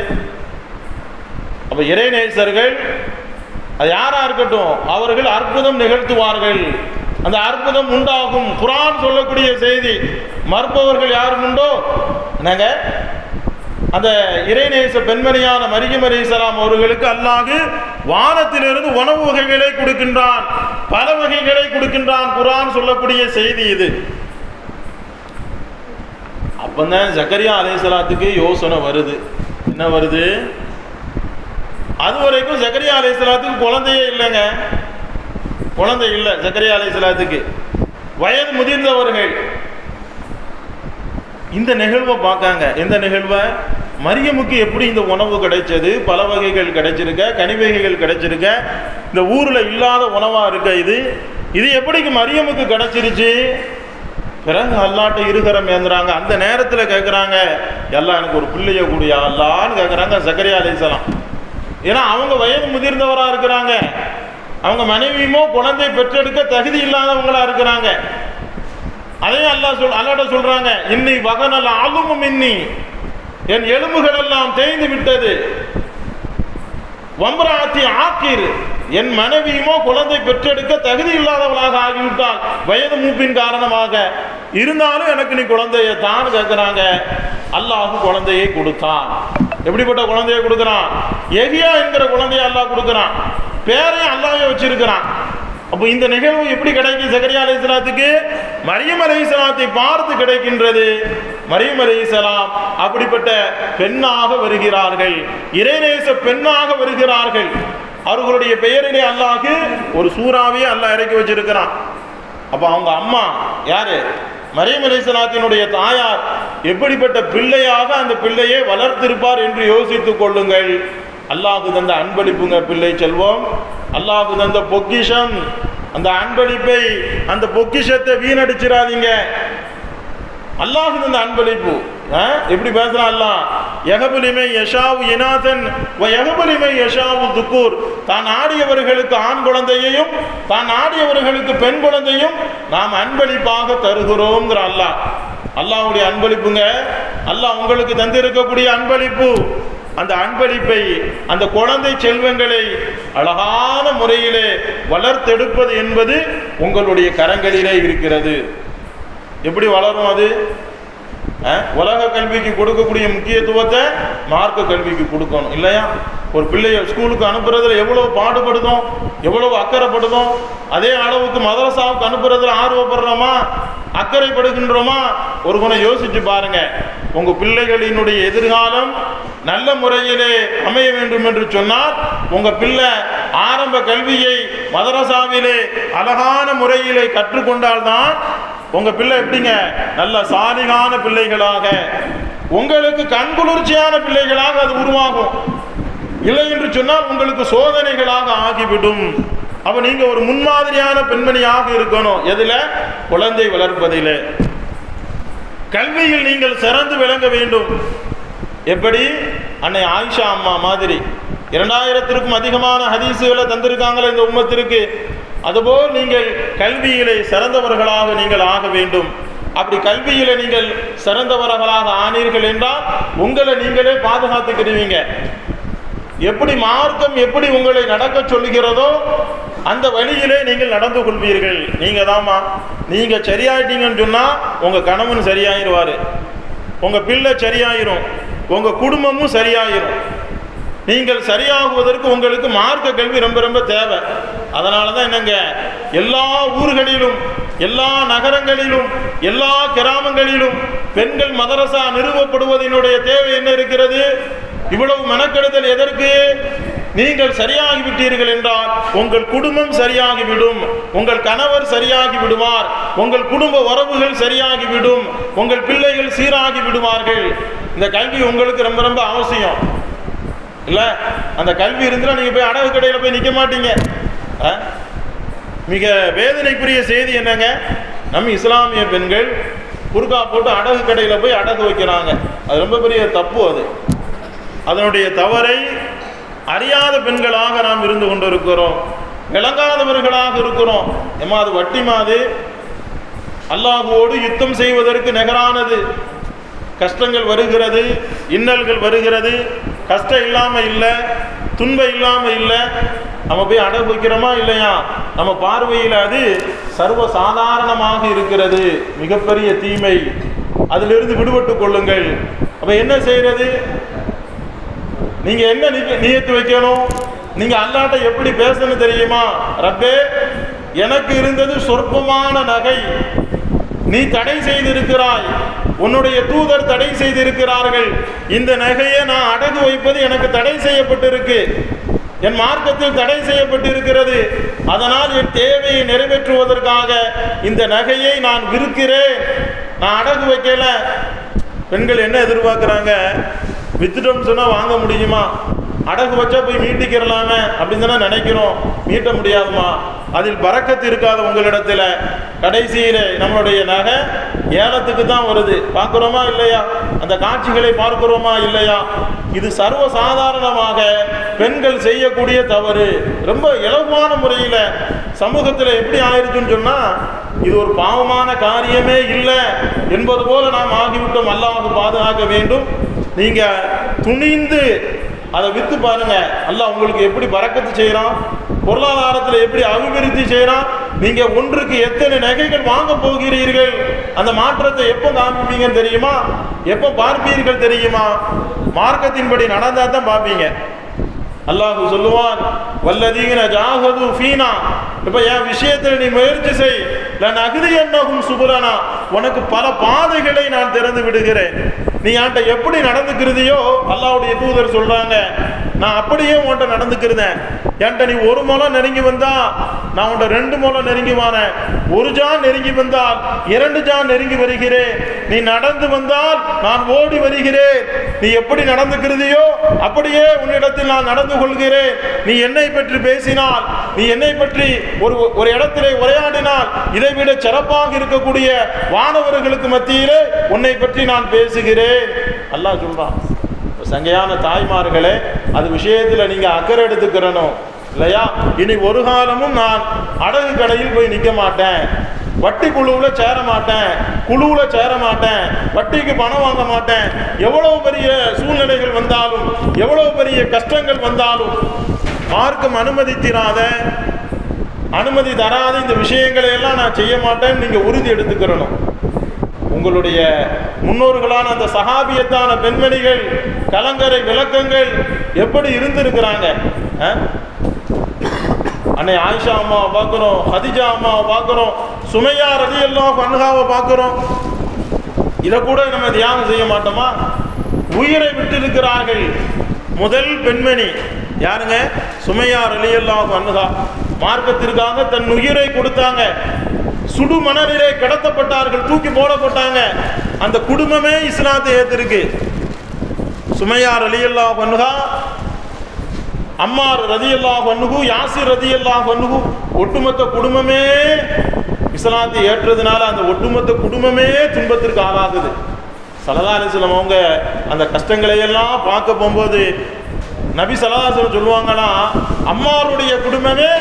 அப்ப இறைநேசர்கள் அது யாரா இருக்கட்டும், அவர்கள் அற்புதம் நிகழ்த்துவார்கள், அந்த அற்புதம் உண்டாகும். குர்ஆன் சொல்லக்கூடிய செய்தி. மறுப்பவர்கள் யாரும் உண்டோ? நாங்க அந்த இறைநேச பெண்மணியான மரியம் அலைஹிஸ்ஸலாம் அவர்களுக்கு அல்லாஹ் வானத்திலிருந்து உணவு வகைகளை கொடுக்கின்றான், பல வகைகளை கொடுக்கின்றான். குர்ஆன் சொல்லக்கூடிய செய்தி இது. அப்பதான் ஜக்கரியா அலைஹிஸ்ஸலாத்துக்கு யோசனை வருது. என்ன வருது? அது வரைக்கும் ஜக்கரியா அலைஹிஸ்ஸலாத்துக்கு குழந்தையே இல்லைங்க. குழந்தை இல்லை ஜக்கரியா அலைஹிஸ்ஸலாத்துக்கு. வயது முதிர்ந்தவர்கள். இந்த நிகழ்வை பார்க்காங்க. எந்த நிகழ்வை? மரியமுக்கு எப்படி இந்த உணவு கிடைச்சது, பல வகைகள் கிடைச்சிருக்க, கனி வகைகள் கிடைச்சிருக்க, இந்த ஊர்ல இல்லாத உணவா இருக்க, இது எப்படிக்கு மரியமுக்கு கிடைச்சிருச்சு? பிறகு அல்லாட்ட இருக்கிறம் ஏந்துறாங்க. அந்த நேரத்தில் கேட்குறாங்க, எல்லாம் எனக்கு ஒரு பிள்ளைய கூடிய அல்லான்னு கேட்குறாங்க ஜக்கரியா அலைஹிஸ்ஸலாம். ஏன்னா அவங்க வயது முதிர்ந்தவராக இருக்கிறாங்க, அவங்க மனைவியுமோ குழந்தை பெற்றெடுக்க தகுதி இல்லாதவங்களா இருக்கிறாங்க. அதையும் அல்லாட்ட சொல்றாங்க, இன்னி வகனல் ஆளுமும் இன்னி, என் எலும்புகள் எல்லாம் தேய்ந்து விட்டது. வம்ராத்தி ஆக்கீர், என் மனைவியுமோ குழந்தை பெற்றெடுக்க தகுதி இல்லாதவளாக ஆகிவிட்டால் வயது மூப்பின் காரணமாக. இருந்தாலும் எனக்கு நீ குழந்தைய தான் கேட்கிறாங்க. அல்லாஹ் குழந்தையை கொடுத்தான். எப்படிப்பட்ட குழந்தையை கொடுக்கிறான்? எஹியா என்கிற குழந்தைய அல்லாஹ் கொடுக்கிறான். பேரையும் அல்லாஹ்வே வச்சிருக்கிறான். அப்போ இந்த நிகழ்வு எப்படி கிடைக்கும் ஜக்கரியா அலைஹிஸ்ஸலாத்துக்கு? மரியம் அலைஹிஸ்ஸலாத்தை பார்த்து கிடைக்கின்றது. மரியம் அலைஹிஸ்ஸலாம் அப்படிப்பட்ட பெண்ணாக வருகிறார்கள், இறைநேச பெண்ணாக வருகிறார்கள். அவர்களுடைய பெயரிலே அல்லாஹ் ஒரு சூறாவே அல்லாஹ் இறக்கி வச்சிருக்கிறான். அப்ப அவங்க அம்மா யாரு? மரியம் அலைஹிஸ்ஸலாத்தினுடைய தாயார் எப்படிப்பட்ட பிள்ளையாக அந்த பிள்ளையை வளர்த்திருப்பார் என்று யோசித்துக் கொள்ளுங்கள். அல்லாஹ் தந்த அன்பளிப்புங்க பிள்ளை செல்வம், அல்லாஹ் தந்த பொக்கிஷம். அந்த அன்பளிப்பை, அந்த பொக்கிஷத்தை வீணடிச்சிடாதீங்க. அல்லாஹ் தந்த அன்பளிப்பு. எப்படி பேசுறான் அல்லாஹ்? யஹபுலிமை யஷாவு இனாதன் வ யஹபுலிமை யஷாவு துக்கூர். தான் ஆடியவர்களுக்கு ஆண் குழந்தையையும் தான் ஆடியவர்களுக்கு பெண் குழந்தையும் நாம் அன்பளிப்பாக தருகிறோம்ங்கிற அல்லாஹ். அல்லாஹ்வுடைய அன்பளிப்புங்க. அல்லாஹ் உங்களுக்கு தந்திருக்கக்கூடிய அன்பளிப்பு. அந்த அன்பளிப்பை, அந்த குழந்தை செல்வங்களை அழகான முறையிலே வளர்த்தெடுப்பது என்பது உங்களுடைய கரங்களிலே இருக்கிறது. எப்படி வளரும் அது? உலக கல்விக்கு கொடுக்கக்கூடிய முக்கியத்துவத்தை மார்க்க கல்விக்கு கொடுக்கணும் இல்லையா? ஒரு பிள்ளைய ஸ்கூலுக்கு அனுப்புறதுல எவ்வளவு பாடுபடுதோம், எவ்வளவு அக்கறைப்படுதோம். அதே அளவுக்கு மதரசாவுக்கு அனுப்புறதுல ஆர்வப்படுறோமா, அக்கறைப்படுகின்றோமா? ஒரு குணம் யோசிச்சு பாருங்க. உங்க பிள்ளைகளினுடைய எதிர்காலம் நல்ல முறையிலே அமைய வேண்டும் என்று சொன்னால் உங்க பிள்ளை ஆரம்ப கல்வியை மதரசாவிலே அழகான முறையிலே கற்றுக்கொண்டால்தான் உங்க பிள்ளை எப்படிங்க நல்ல சாலிகான பிள்ளைகளாக, உங்களுக்கு கண்குளிர்ச்சியான பிள்ளைகளாக அது உருவாகும். இல்லை என்று சொன்னால் உங்களுக்கு சோதனைகளாக ஆகிவிடும். அப்ப நீங்க ஒரு முன்மாதிரியான பெண்மணியாக இருக்கணும். எதுல? குழந்தை வளர்ப்பதிலே. கல்வியில் நீங்கள் சிறந்து விளங்க வேண்டும். எப்படி? அன்னை ஆயிஷா அம்மா மாதிரி 2000த்திற்கும் அதிகமான ஹதீஸுகளை தந்திருக்காங்களே இந்த உம்மத்திற்கு. அதுபோல் நீங்கள் கல்வியிலே சிறந்தவர்களாக நீங்கள் ஆக வேண்டும். அப்படி கல்வியில நீங்கள் சிறந்தவர்களாக ஆனீர்கள் என்றால் உங்களை நீங்களே பாதுகாத்துக்கிடுவீங்க. எப்படி மார்க்கம் எப்படி உங்களை நடக்க சொல்லுகிறதோ அந்த வழியிலே நீங்கள் நடந்து கொள்வீர்கள். நீங்க தாமா நீங்க சரியாயிட்டீங்கன்னு சொன்னா உங்க கணவன் சரியாயிருவாரு, உங்க பிள்ளை சரியாயிரும், உங்க குடும்பமும் சரியாயிரும். நீங்கள் சரியாகுவதற்கு உங்களுக்கு மார்க்க கல்வி ரொம்ப ரொம்ப தேவை. அதனால தான் என்னங்க எல்லா ஊர்களிலும் எல்லா நகரங்களிலும் எல்லா கிராமங்களிலும் பெண்கள் மதரசா நிறுவப்படுவதனுடைய தேவை என்ன இருக்கிறது? இவ்வளவு மெனக்கெடுதல் எதற்கு? நீங்கள் சரியாகிவிட்டீர்கள் என்றால் உங்கள் குடும்பம் சரியாகிவிடும், உங்கள் கணவர் சரியாகி விடுவார், உங்கள் குடும்ப உறவுகள் சரியாகிவிடும், உங்கள் பிள்ளைகள் சீராகி விடுவார்கள். இந்த கல்வி உங்களுக்கு ரொம்ப ரொம்ப அவசியம் இல்ல. அந்த கல்வி இருந்தா நீங்க போய் அடகு கடையில போய் நிக்க மாட்டீங்க. மிக வேதனைக்குரிய செய்தி என்னங்க, நம்ம இஸ்லாமிய பெண்கள் புர்கா போட்டு அடகு கடையில போய் அடகு வைக்கிறாங்க. அது ரொம்ப பெரிய தப்பு. அதனுடைய தவறை அறியாத பெண்களாக நாம் இருந்து கொண்டிருக்கிறோம், விளங்காதவர்களாக இருக்கிறோம். ஏமா அது வட்டி மாது, அல்லாஹ்வோடு யுத்தம் செய்வதற்கு நிகரானது. கஷ்டங்கள் வருகிறது, இன்னல்கள் வருகிறது, கஷ்டம் இல்லாம இல்லை, துன்பம் இல்லாம இல்லை, நம்ம போய் அடகு வைக்கிறோமா இல்லையா? நம்ம பார்வையில் அது சர்வ சாதாரணமாக இருக்கிறது, மிகப்பெரிய தீமை. அதிலிருந்து விடுபட்டு கொள்ளுங்கள். அப்ப என்ன செய்யறது? நீங்க என்ன நியத்து வைக்கணும்? நீங்க அல்லாஹ்ட்ட எப்படி பேசணும் தெரியுமா? ரப்பே, எனக்கு இருந்தது சொற்பமான நகை, நீ தடை செய்திருக்கிறாய், உன்னுடைய தூதர் தடை செய்திருக்கிறார்கள், இந்த நகையை நான் அடகு வைப்பது எனக்கு தடை செய்யப்பட்டிருக்கு, என் மார்க்கத்தில் தடை செய்யப்பட்டிருக்கிறது. அதனால் என் தேவையை நிறைவேற்றுவதற்காக இந்த நகையை நான் விற்கிறேன், நான் அடகு வைக்கல. பெண்கள் என்ன எதிர்பார்க்கிறாங்க? வித்துட்டோம்னு சொன்னா வாங்க முடியுமா? அடகு வச்சா போய் மீட்டிக்கிறலாமே அப்படின்னு தானே நினைக்கிறோம். மீட்ட முடியாதுமா, அதில் பறக்கத்து இருக்காது உங்களிடத்துல. கடைசியில நம்மளுடைய நகை ஏலத்துக்கு தான் வருது. பார்க்கிறோமா இல்லையா? அந்த காட்சிகளை பார்க்கிறோமா இல்லையா? இது சர்வ சாதாரணமாக பெண்கள் செய்யக்கூடிய தவறு. ரொம்ப இலகுவான முறையில் சமூகத்தில் எப்படி ஆயிருச்சுன்னு சொன்னா இது ஒரு பாவமான காரியமே இல்லை என்பது போல நாம் ஆகிவிட்டோம். அல்லாஹ் பாதுகாக்க வேண்டும். நீங்க துணிந்து அதை வித்து பாருங்க, அல்லாஹ் உங்களுக்கு எப்படி பரக்கத்து செய்யறான், பொருளாதாரத்தில் எப்படி அபிவிருத்தி செய்யறான். நீங்க ஒன்றுக்கு எத்தனை நகைகள் வாங்க போகிறீர்கள், அந்த மாற்றத்தை எப்போ காமிப்பீங்கன்னு தெரியுமா? எப்போ பார்ப்பீர்கள் தெரியுமா? மார்க்கத்தின்படி நடந்தா தான் பார்ப்பீங்க. அல்லாஹ் சொல்லுவான், வல்லதீன ஜாஹது ஃபீனா, இப்ப என் விஷயத்தில் நீ முயற்சி செய், நான் அகுதி என்னகும் சுபுலனா, உனக்கு பல பாதைகளை நான் திறந்து விடுகிறேன். நீ என்கிட்ட எப்படி நடந்துக்கிறதையோ அல்லாஹ்வுடைய தூதர் சொல்றாங்க, நான் அப்படியே உன்கிட்ட நடந்துக்கிறேன். என்கிட்ட நீ 1 முழம் நெருங்கி வந்தா நான் உன்கிட்ட 2 முழம் நெருங்கி வரேன், 1 ஜான் நெருங்கி வந்தால் 2 ஜான் நெருங்கி வருகிறேன், நீ நடந்து வந்தால் நான் ஓடி வருகிறேன். நீ எப்படி நடந்துக்கிறதையோ அப்படியே உன்னிடத்தில் நான் நடந்து கொள்கிறேன். நீ என்னை பற்றி பேசினால், நீ என்னை பற்றி ஒரு இடத்திலே உரையாடினால் இதை விட சிறப்பாக இருக்கக்கூடிய வானவர்களுக்கு மத்தியிலே உன்னை பற்றி நான் பேசுகிறேன். அல்லாஹ் சொல்றான். சங்கையான தாய்மார்களே, அது விஷயத்துல நீங்க அக்கறை எடுத்துக்கிறணும் இல்லையா? இனி ஒரு காலமும் நான் அடகு கடையில் போய் நிற்க மாட்டேன், வட்டி குழுவில் சேர மாட்டேன், குழுவில் சேர மாட்டேன், வட்டிக்கு பணம் வாங்க மாட்டேன். எவ்வளவு பெரிய சூழ்நிலைகள் வந்தாலும், எவ்வளவு பெரிய கஷ்டங்கள் வந்தாலும் மார்க்கம் அனுமதி தராத இந்த விஷயங்களை எல்லாம் நான் செய்ய மாட்டேன். நீங்க உறுதி எடுத்துக்கிறணும். உங்களுடைய முன்னோர்களான அந்த சஹாபியத்தான பெண்மணிகள் கலங்கரை விளக்கங்கள் எப்படி இருந்திருக்கிறாங்க. அன்னை ஆயிஷா அம்மாவை பார்க்கிறோம், ஹதிஜா அம்மாவை பார்க்கிறோம், சுமையா ரலியல்லாஹு அன்ஹாவை பார்க்கிறோம். இதை கூட நம்ம தியாகம் செய்ய மாட்டோமா? உயிரை விட்டு இருக்கிறார்கள். முதல் பெண்மணி யாருங்க? சுமையா ரலியல்லாஹு அன்ஹா. மார்க்கத்திற்காக தன் உயிரை கொடுத்தாங்க. சுடு மணலிலே கடத்தப்பட்டார்கள், தூக்கி போடப்பட்டாங்க. அந்த குடும்பமே இஸ்லாத்தை ஏத்திருக்கு. சுமையா ரலியல்லாஹு அன்ஹா, அம்மார் ரலியல்லாஹு அன்ஹு, யாசிர் ரலியல்லாஹு அன்ஹு, ஒட்டுமொத்த குடும்பமே இஸ்லாத்தை ஏற்றதுனால அந்த ஒட்டுமொத்த குடும்பமே துன்பத்திற்கு ஆளாகுது. ஸல்லல்லாஹு அலைஹி வஸல்லம் அவங்க அந்த கஷ்டங்களை எல்லாம் பார்க்க போகும்போது நபி ஸல்லல்லாஹு அலைஹி வஸல்லம் சொல்லுவாங்களா, அம்மாருடைய குடும்பமே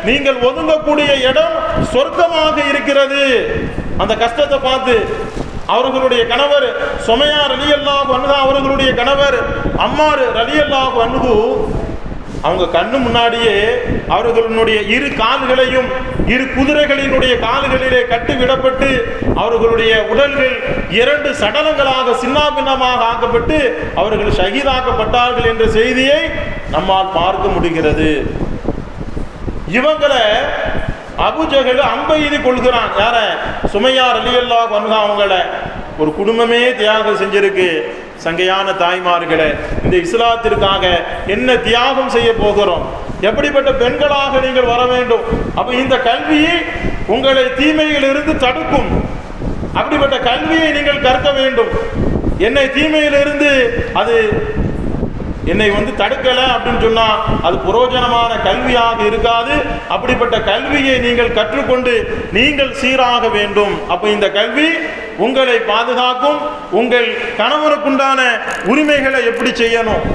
நீங்கள் ஒதுங்கக்கூடிய இடம் சொர்க்கமாக இருக்கிறது. அந்த கஷ்டத்தை பார்த்து அவர்களுடைய கணவர் சுமையா ரலியல்லாஹு அன்ஹு, அவர்களுடைய கணவர் அம்மார் ரலியல்லாஹு அன்ஹு, அவங்க கண்ணு முன்னாடியே அவர்களுடைய இரு கால்களையும் இரு குதிரைகளினுடைய கால்களிலே கட்டிவிடப்பட்டு அவர்களுடைய உடல்கள் 2 சடலங்களாக சின்னாபின்னமாக ஆக்கப்பட்டு அவர்கள் ஷஹீதாக்கப்பட்டார்கள் என்ற செய்தியை நம்மால் பார்க்க முடிகிறது. இவங்களை அபூஜஹல் அம்பை எய்து கொள்கிறான். யார? சுமையா ரலியல்லாஹு அன்ஹா அவங்கள. ஒரு குடும்பமே தியாகம் செஞ்சிருக்கு. சங்கையான தாய்மார்களே, இந்த இஸ்லாத்திற்காக என்ன தியாகம் செய்ய போகிறோம்? எப்படிப்பட்ட பெண்களாக நீங்கள் வர வேண்டும்? அப்ப இந்த கல்வி உங்களை தீமையிலிருந்து தடுக்கும். அப்படிப்பட்ட கல்வியை நீங்கள் கற்க வேண்டும். என்னை தீமையிலிருந்து அது என்னை தடுக்கல அப்படின்னு சொன்னா அது பிரயோஜனமான கல்வியாக இருக்காது. அப்படிப்பட்ட கல்வியை நீங்கள் கற்றுக்கொண்டு நீங்கள் சீராக வேண்டும். அப்ப இந்த கல்வி உங்களை பாதுகாக்கும். உங்கள் கணவனுக்குண்டான உரிமைகளை எப்படி செய்யணும்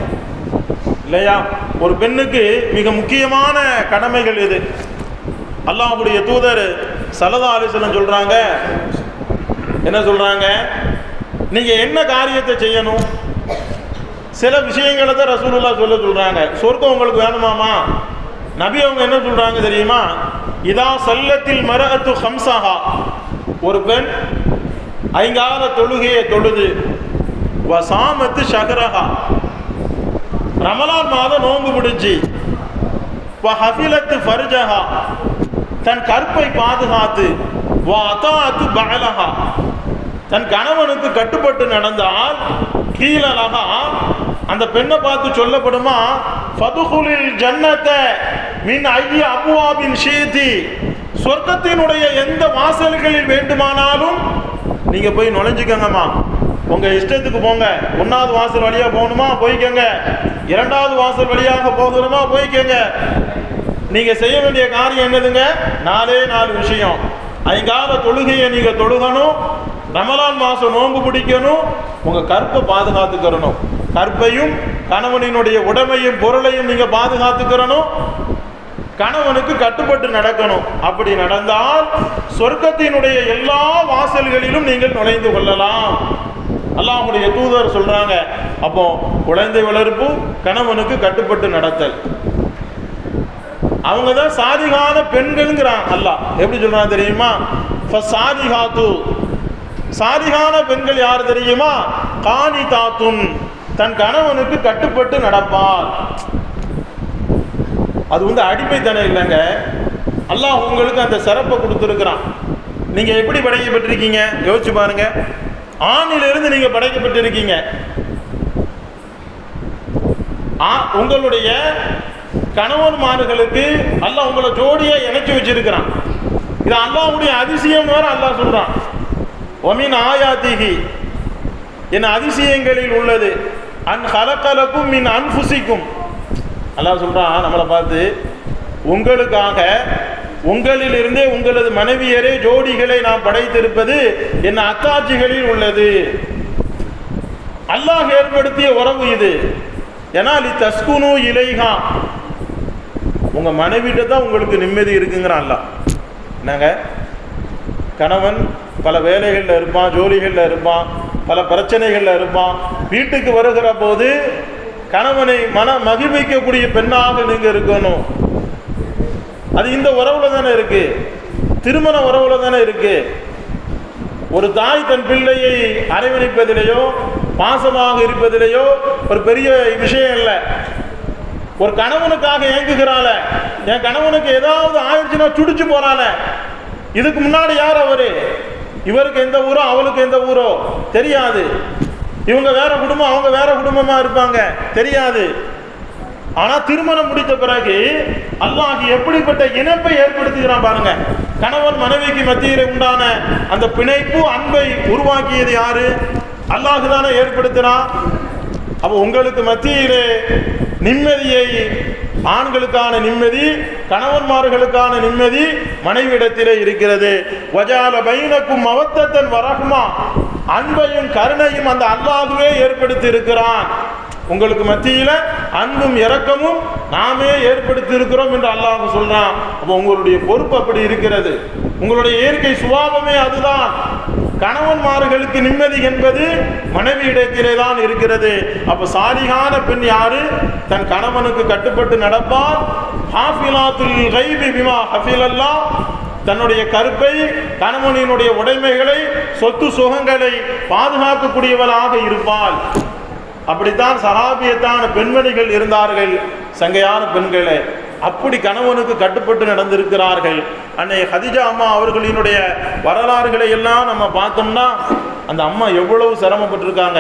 இல்லையா? ஒரு பெண்ணுக்கு மிக முக்கியமான கடமைகள் இது. அல்லாஹ்வுடைய தூதர் ஸல்லல்லாஹு அலைஹி வஸல்லம் சொல்றாங்க, என்ன சொல்றாங்க? நீங்க என்ன காரியத்தை செய்யணும்? சில விஷயங்களை தான் ரசூலுல்லாஹ் சொல்றாங்க. சொர்க்கம் உங்களுக்கு வேணுமாமா? நபி அவங்க என்ன சொல்றாங்க தெரியுமா? இதா சல்லத்தில் மரஅத்து ஹம்ஸஹா, ஒரு பெண் 5 தொழுகையை தொழுது, வசாமத்து ஷஹரஹா, ரமலான் மாதம் நோன்பு பிடிச்சி, வஹஃபிலத்து ஃபர்ஜஹா, தன் கற்பை பாதுகாத்து, வஅதாஅத்து பஅலஹா, தன் கணவனுக்கு கட்டுப்பட்டு நடந்தால், கீழலஹா, அந்த பெண்ணை பார்த்து சொல்லப்படுமா, ஃபதுகுலில் ஜன்னத மின் ஐய அப்வாபின் ஷீதி, சொர்க்கத்தினுடைய எந்த வாசல்களில் வேண்டுமானாலும் நீங்க போய் நுழைஞ்சுக்கங்கம்மா. உங்க இஷ்டத்துக்கு போங்க. 1வது வாசல் வழியா போகணுமா போய்க்கங்க, 2வது வாசல் வழியாக போகணுமா போய்க்கங்க. நீங்க செய்ய வேண்டிய காரியம் என்னதுங்க? 4 விஷயம். 5 தொழுகையை நீங்க தொழுகணும், ரமலான் மாசம் நோன்பு பிடிக்கணும், உங்க கற்பை பாதுகாத்துக்கிறணும். கற்பையும் கணவனினுடைய உடைமையும் பொருளையும் நீங்க பாதுகாத்துக்கிறணும். கணவனுக்கு கட்டுப்பட்டு நடக்கணும். அப்படி நடந்தால் சொர்க்கத்தினுடைய எல்லா வாசல்களிலும் நீங்கள் நுழைந்து கொள்ளலாம். அல்லாஹ்வுடைய தூதர் சொல்றாங்க. அப்போ குழந்தை வளர்ப்பு, கணவனுக்கு கட்டுப்பட்டு நடத்தல், அவங்க தான் சாதிகான பெண்கள்ங்கிறான் அல்லாஹ். எப்படி சொல்றான் தெரியுமா? ஃபசாதிகாத்து, சாதிகான பெண்கள் யார் தெரியுமா? கானிதாத்துன், தன் கணவனுக்கு கட்டுப்பட்டு நடப்பார். அது அடிமைத்தனம் இல்லைங்க. அல்லாஹ் உங்களுக்கு அந்த சிறப்பை கொடுத்துருக்கிறான். நீங்க எப்படி படைக்கப்பட்டிருக்கீங்க யோசிச்சு பாருங்க. ஆணிலிருந்து நீங்க படைக்கப்பட்டிருக்கீங்க. உங்களுடைய கணவன்மார்களுக்கு அல்லாஹ் உங்களை ஜோடியா இணைச்சு வச்சிருக்கிறான். இது அல்லாஹ்வுடைய அதிசயம் வேற. அல்லாஹ் சொல்றான், ஒமின் ஆயாத்திஹி, என் அதிசயங்களில் உள்ளது, அன் ஹலகலக்கும் மின் அன்ஃபுசிக்கும். அல்லாஹ் சொல்றான் நம்மளை பார்த்து, உங்களுக்காக உங்களிலிருந்தே உங்களது மனைவியரே ஜோடிகளை நாம் படைத்திருப்பது என் அத்தாட்சிகளில் உள்ளது. அல்லாஹ் ஏற்படுத்திய உறவு இது. ஏன்னா தஸ்குனு இலைஹா, உங்க மனைவிட்ட தான் உங்களுக்கு நிம்மதி இருக்குங்கிறான் அல்லாஹ். என்னங்க, கணவன் பல வேலைகளில் இருப்பான், ஜோலிகளில் இருப்பான், பல பிரச்சனைகளில் இருப்பான். வீட்டுக்கு வருகிற போது கணவனை மன மகிழ்விக்கக்கூடிய பெண்ணாக நீங்க இருக்கணும். அது இந்த உறவுல தானே இருக்கு, திருமண உறவுல தானே இருக்கு. ஒரு தாய் தன் பிள்ளையை அரவணைப்பதிலேயோ பாசமாக இருப்பதிலேயோ ஒரு பெரிய விஷயம் இல்லை. ஒரு கணவனுக்காக ஏங்குகிறாள, என் கணவனுக்கு ஏதாவது ஆயிடுச்சுன்னா துடிச்சு போறாள. இதுக்கு முன்னாடி யார் அவரு? இவருக்கு எந்த ஊரோ அவளுக்கு எந்த ஊரோ தெரியாது. இவங்க வேற குடும்பம், அவங்க வேற குடும்பமா இருப்பாங்க, தெரியாது. ஆனா திருமணம் முடித்த பிறகு அல்லாஹ் எப்படிப்பட்ட இணைப்பை ஏற்படுத்துகிறான் பாருங்க. கணவன் மனைவிக்கு மத்தியில் உண்டான அந்த பிணைப்பு, அன்பை உருவாக்கியது யாரு? அல்லாஹ் தானே ஏற்படுத்தினான். அப்ப உங்களுக்கு மத்தியிலே நிம்மதியை, ஆண்களுக்கான நிம்மதி, கணவன்மார்களுக்கான நிம்மதி மனைவிடத்திலே இருக்கிறது. வஜால பைனக்கும் மவத்தத்தன் வரஹ்மா, அன்பையும் கருணையும் அந்த அல்லாஹ்வே ஏற்படுத்தி இருக்கிறான். உங்களுக்கு மத்தியில அன்பும் இரக்கமும் நாமே ஏற்படுத்தி இருக்கிறோம் என்று அல்லாஹ் சொல்றான். அப்போ உங்களுடைய பொறுப்பு அப்படி இருக்கிறது, உங்களுடைய இயற்கை சுபாவமே அதுதான். கணவன்மார்களுக்கு நிம்மதி என்பது மனைவி இடத்திலே தான் இருக்கிறது. அப்ப சாலிகான பெண் யாரு? தன் கணவனுக்கு கட்டுப்பட்டு நடப்பார். ஹாஃபிலாத்துல் கைபி பிமா ஹஃபிலல்லாஹ், தன்னுடைய கருப்பை, கணவனினுடைய உடைமைகளை, சொத்து சுகங்களை பாதுகாக்கக்கூடியவளாக இருப்பாள். அப்படித்தான் சஹாபியத்தான பெண்மணிகள் இருந்தார்கள், சங்கையான பெண்களே. அப்படி கணவனுக்கு கட்டுப்பட்டு நடந்திருக்கிறார்கள். அன்னை ஹதிஜா அம்மா அவர்களினுடைய வரலாறுகளை எல்லாம் நம்ம பார்த்தோம்னா அந்த அம்மா எவ்வளவு சிரமப்பட்டிருக்காங்க,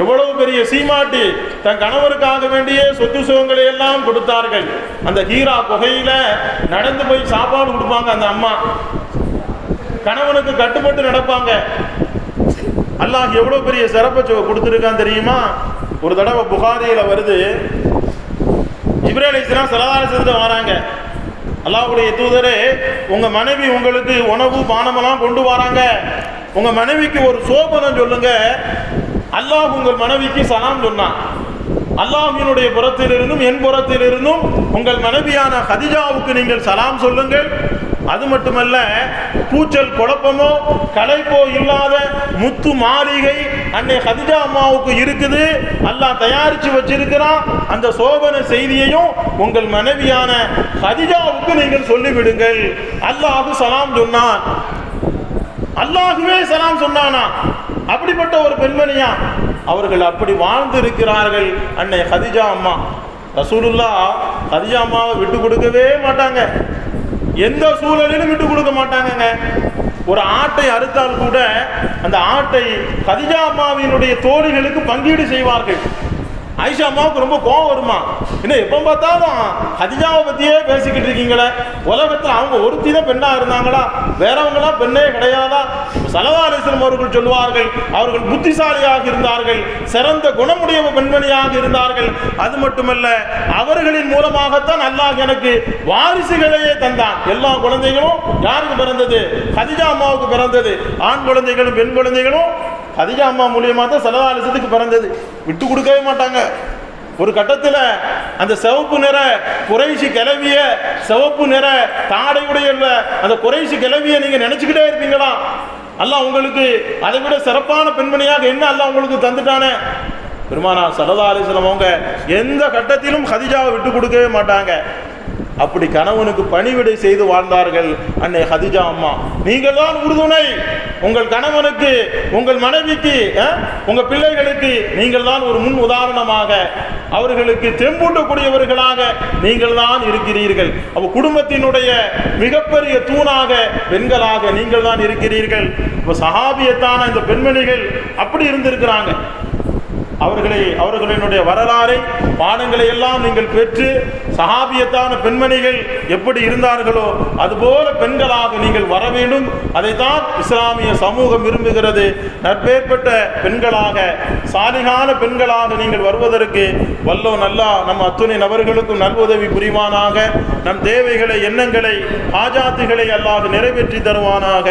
எவ்வளவு பெரிய சீமாட்டி தன் கணவருக்காக வேண்டிய சொத்து சுகங்களை எல்லாம் கொடுத்தார்கள். அந்த ஹீரா குகையில நடந்து போய் சாப்பாடு கொடுப்பாங்க அந்த அம்மா, கணவனுக்கு கட்டுப்பட்டு நடப்பாங்க. அல்லாஹ் எவ்வளவு பெரிய சிறப்பை கொடுத்துருக்கான் தெரியுமா? ஒரு தடவை புகாரியில வருது, ஜிப்ரீல் அலைஹிஸ்ஸலாம் ஸல்லல்லாஹு அலைஹி வஸல்லம் வராங்க. அல்லாஹ்வுடைய தூதரே, உங்க மனைவி உங்களுக்கு உணவு பானமெல்லாம் கொண்டு வராங்க, உங்க மனைவிக்கு ஒரு சோபனம் சொல்லுங்க. அல்லாஹ் உங்கள் மனைவிக்கு சலாம் சொன்னான். அல்லாஹ்வினுடைய புறத்திலிருந்தும் என் புறத்திலிருந்தும் உங்கள் மனைவியான ஹதிஜாவுக்கு நீங்கள் சலாம் சொல்லுங்கள். அது மட்டுமல்ல, கூச்சல் குழப்பமோ களைப்போ இல்லாத முத்து மாளிகை அன்னை ஹதிஜா அம்மாவுக்கு இருக்குது, அல்லாஹ் தயாரிச்சு வச்சிருக்கிறான். அந்த சோபன செய்தியையும் உங்கள் மனைவியான ஹதிஜாவுக்கு நீங்கள் சொல்லிவிடுங்கள். அல்லாஹ் சலாம் சொன்னான். அல்லாஹுவே சலாம் சொன்னானா? அப்படிப்பட்ட ஒரு பெண்மணியா அவர்கள் அப்படி வாழ்ந்து இருக்கிறார்கள் அன்னை ஹதிஜா அம்மா. ரசூலுல்லாஹ் ஹதிஜா அம்மாவை விட்டு கொடுக்கவே மாட்டாங்க, எந்த சூழலிலும் விட்டு கொடுக்க மாட்டாங்க. ஒரு ஆட்டை அறுத்தால் கூட அந்த ஆட்டை ஹதிஜா அம்மாவினுடைய தோழிகளுக்கு பங்கீடு செய்வார்கள். ஆயிஷா அம்மாவுக்கு ரொம்ப கோபம் வருமா, என்ன எப்போ பார்த்தாலும் ஹதிஜாவை பற்றியே பேசிக்கிட்டு இருக்கீங்களே, உலகத்தில் அவங்க ஒருத்தி தான் பெண்ணாக இருந்தாங்களா, வேறவங்களாம் பெண்ணே கிடையாதா? ஸல்லல்லாஹு அலைஹி வஸல்லம் அவர்கள் சொல்வார்கள், அவர்கள் புத்திசாலியாக இருந்தார்கள், சிறந்த குணமுடைய பெண்மணியாக இருந்தார்கள். அது மட்டுமல்ல, அவர்களின் மூலமாகத்தான் அல்லாஹ் எனக்கு வாரிசுகளையே தந்தான். எல்லா குழந்தைகளும் யாருக்கு பிறந்தது? ஹதிஜா அம்மாவுக்கு பிறந்தது. ஆண் குழந்தைகளும் பெண் குழந்தைகளும் ஹதிஜா அம்மா மூலியமாக தான் ஸல்லல்லாஹு அலைஹி வஸல்லம் பிறந்தது. விட்டு கொடுக்கவே மாட்டாங்க. ஒரு கட்டத்தில் அந்த சிவப்பு நிற குறைஷி கிளவிய, சிவப்பு நிற தாடையுடைய அந்த குறைஷி கிளவிய நீங்க நினைச்சுக்கிட்டே இருப்பீங்களா? அல்லாஹ் உங்களுக்கு அதை விட சிறப்பான பெண்மணியாக என்ன அல்லாஹ் உங்களுக்கு தந்துட்டானே. பெருமானார் ஸல்லல்லாஹு அலைஹி வஸல்லம் அவங்க எந்த கட்டத்திலும் ஹதிஜாவை விட்டு கொடுக்கவே மாட்டாங்க. அப்படி கணவனுக்கு பணிவிடை செய்து வாழ்ந்தார்கள் அன்னை ஹதிஜா அம்மா. நீங்கள் தான் உறுதுணை, உங்கள் கணவனுக்கு, உங்கள் மனைவிக்கு, உங்க பிள்ளைகளுக்கு நீங்கள் தான் ஒரு முன் உதாரணமாக, அவர்களுக்கு தெம்பூட்டக்கூடியவர்களாக நீங்கள் தான் இருக்கிறீர்கள். அப்ப குடும்பத்தினுடைய மிகப்பெரிய தூணாக பெண்களாக நீங்கள் தான் இருக்கிறீர்கள். இப்போ சஹாபியத்தான இந்த பெண்மணிகள் அப்படி இருந்திருக்கிறாங்க. அவர்களினுடைய வரலாறை, பாடங்களை எல்லாம் நீங்கள் பெற்று சஹாபியத்தான பெண்மணிகள் எப்படி இருந்தார்களோ அதுபோல பெண்களாக நீங்கள் வர வேண்டும். அதைத்தான் இஸ்லாமிய சமூகம் விரும்புகிறது. நற்பேற்பட்ட பெண்களாக, சாலிகான பெண்களாக நீங்கள் வருவதற்கு வல்லோ நல்லா நம் அத்துணை நபர்களுக்கும் நல்வுதவி புரிவானாக. நம் தேவைகளை, எண்ணங்களை, ஆஜாத்துகளை அல்லாஹ் நிறைவேற்றி தருவானாக.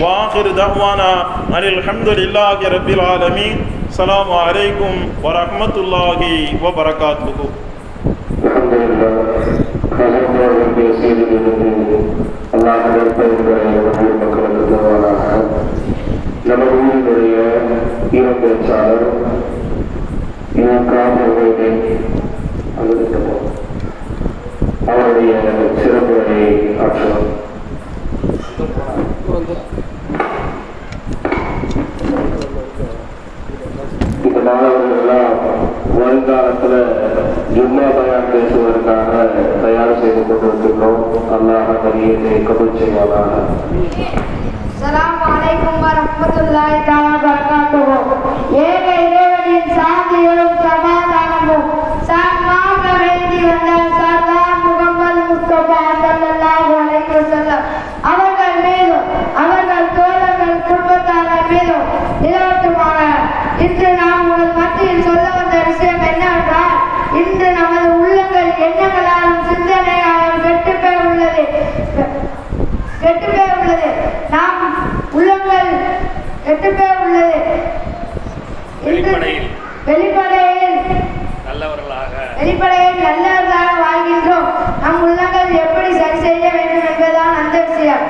வாஹிரு தஅவானா அனில் ஹம்துலில்லாஹி ரப்பில் ஆலமீன். அஸ்ஸலாமு அலைக்கும் வரஹ்மத்துல்லாஹி வபரகாத்துஹு. அவருடைய சிறப்புரை ஆற்றலாம். இந்த மாணவர்களெல்லாம் வருங்காலத்தில் ஜும்மா பயான் பேசுவதற்காக தயார் செய்து கொண்டிருக்கிறோம். அல்லாஹ் நபியை கபூல் செய்வானாக. அஸ்ஸலாமு அலைக்கும் வரஹ்மத்துல்லாஹி தஆலா வபரகாத்துஹு. ஏக இறைவனின் சாந்தியும் சமாதானமும் சன்மார்க்க வேண்டி வந்த சர்தார் முகமது முஸ்தபா ஸல்லல்லாஹு அலைஹி வஸல்லம் அவர்கள் மீதும், அவர்கள் தோழர்கள், குடும்பத்தார் மீதும் நிலவட்டுமாக. இன்று நாம் உங்கள் மத்தியில் சொல்ல வந்த விஷயம் என்னவென்றால், இன்று நமது உள்ளங்கள் எண்ணங்களாலும் சிந்தனையாலும் கெட்டுப்போய் உள்ளது. நாம் உள்ளங்கள் கெட்டுப்போய் உள்ளது. வெளிப்படையில் நல்லவர்களாக வெளிப்படையில் நல்லவர்களாக வாழ்கின்றோம். நம் உள்ளங்கள் எப்படி சரி செய்ய வேண்டும் என்பதுதான் அந்த விஷயம்.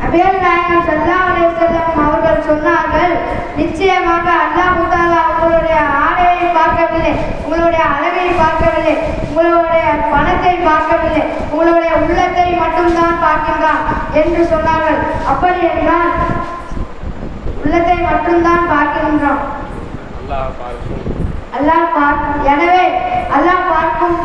நபிகள் நாயகம் ஸல்லல்லாஹு அலைஹி வஸல்லம் அவர்கள் சொன்னார்கள், நிச்சயமாக அல்லாஹ் தஆலா உங்களுடைய ஆடையை பார்க்கவில்லை, உங்களுடைய அழகை பார்க்கவில்லை, உங்களுடைய பணத்தை பார்க்கவில்லை, உங்களுடைய உள்ளத்தை மட்டும்தான் பார்க்கின்றான் என்று சொன்னார்கள். அப்படி என்றால் உள்ளத்தை மட்டும்தான் பார்க்கின்றான். எனவே அல்லாஹ் பார்க்கும்.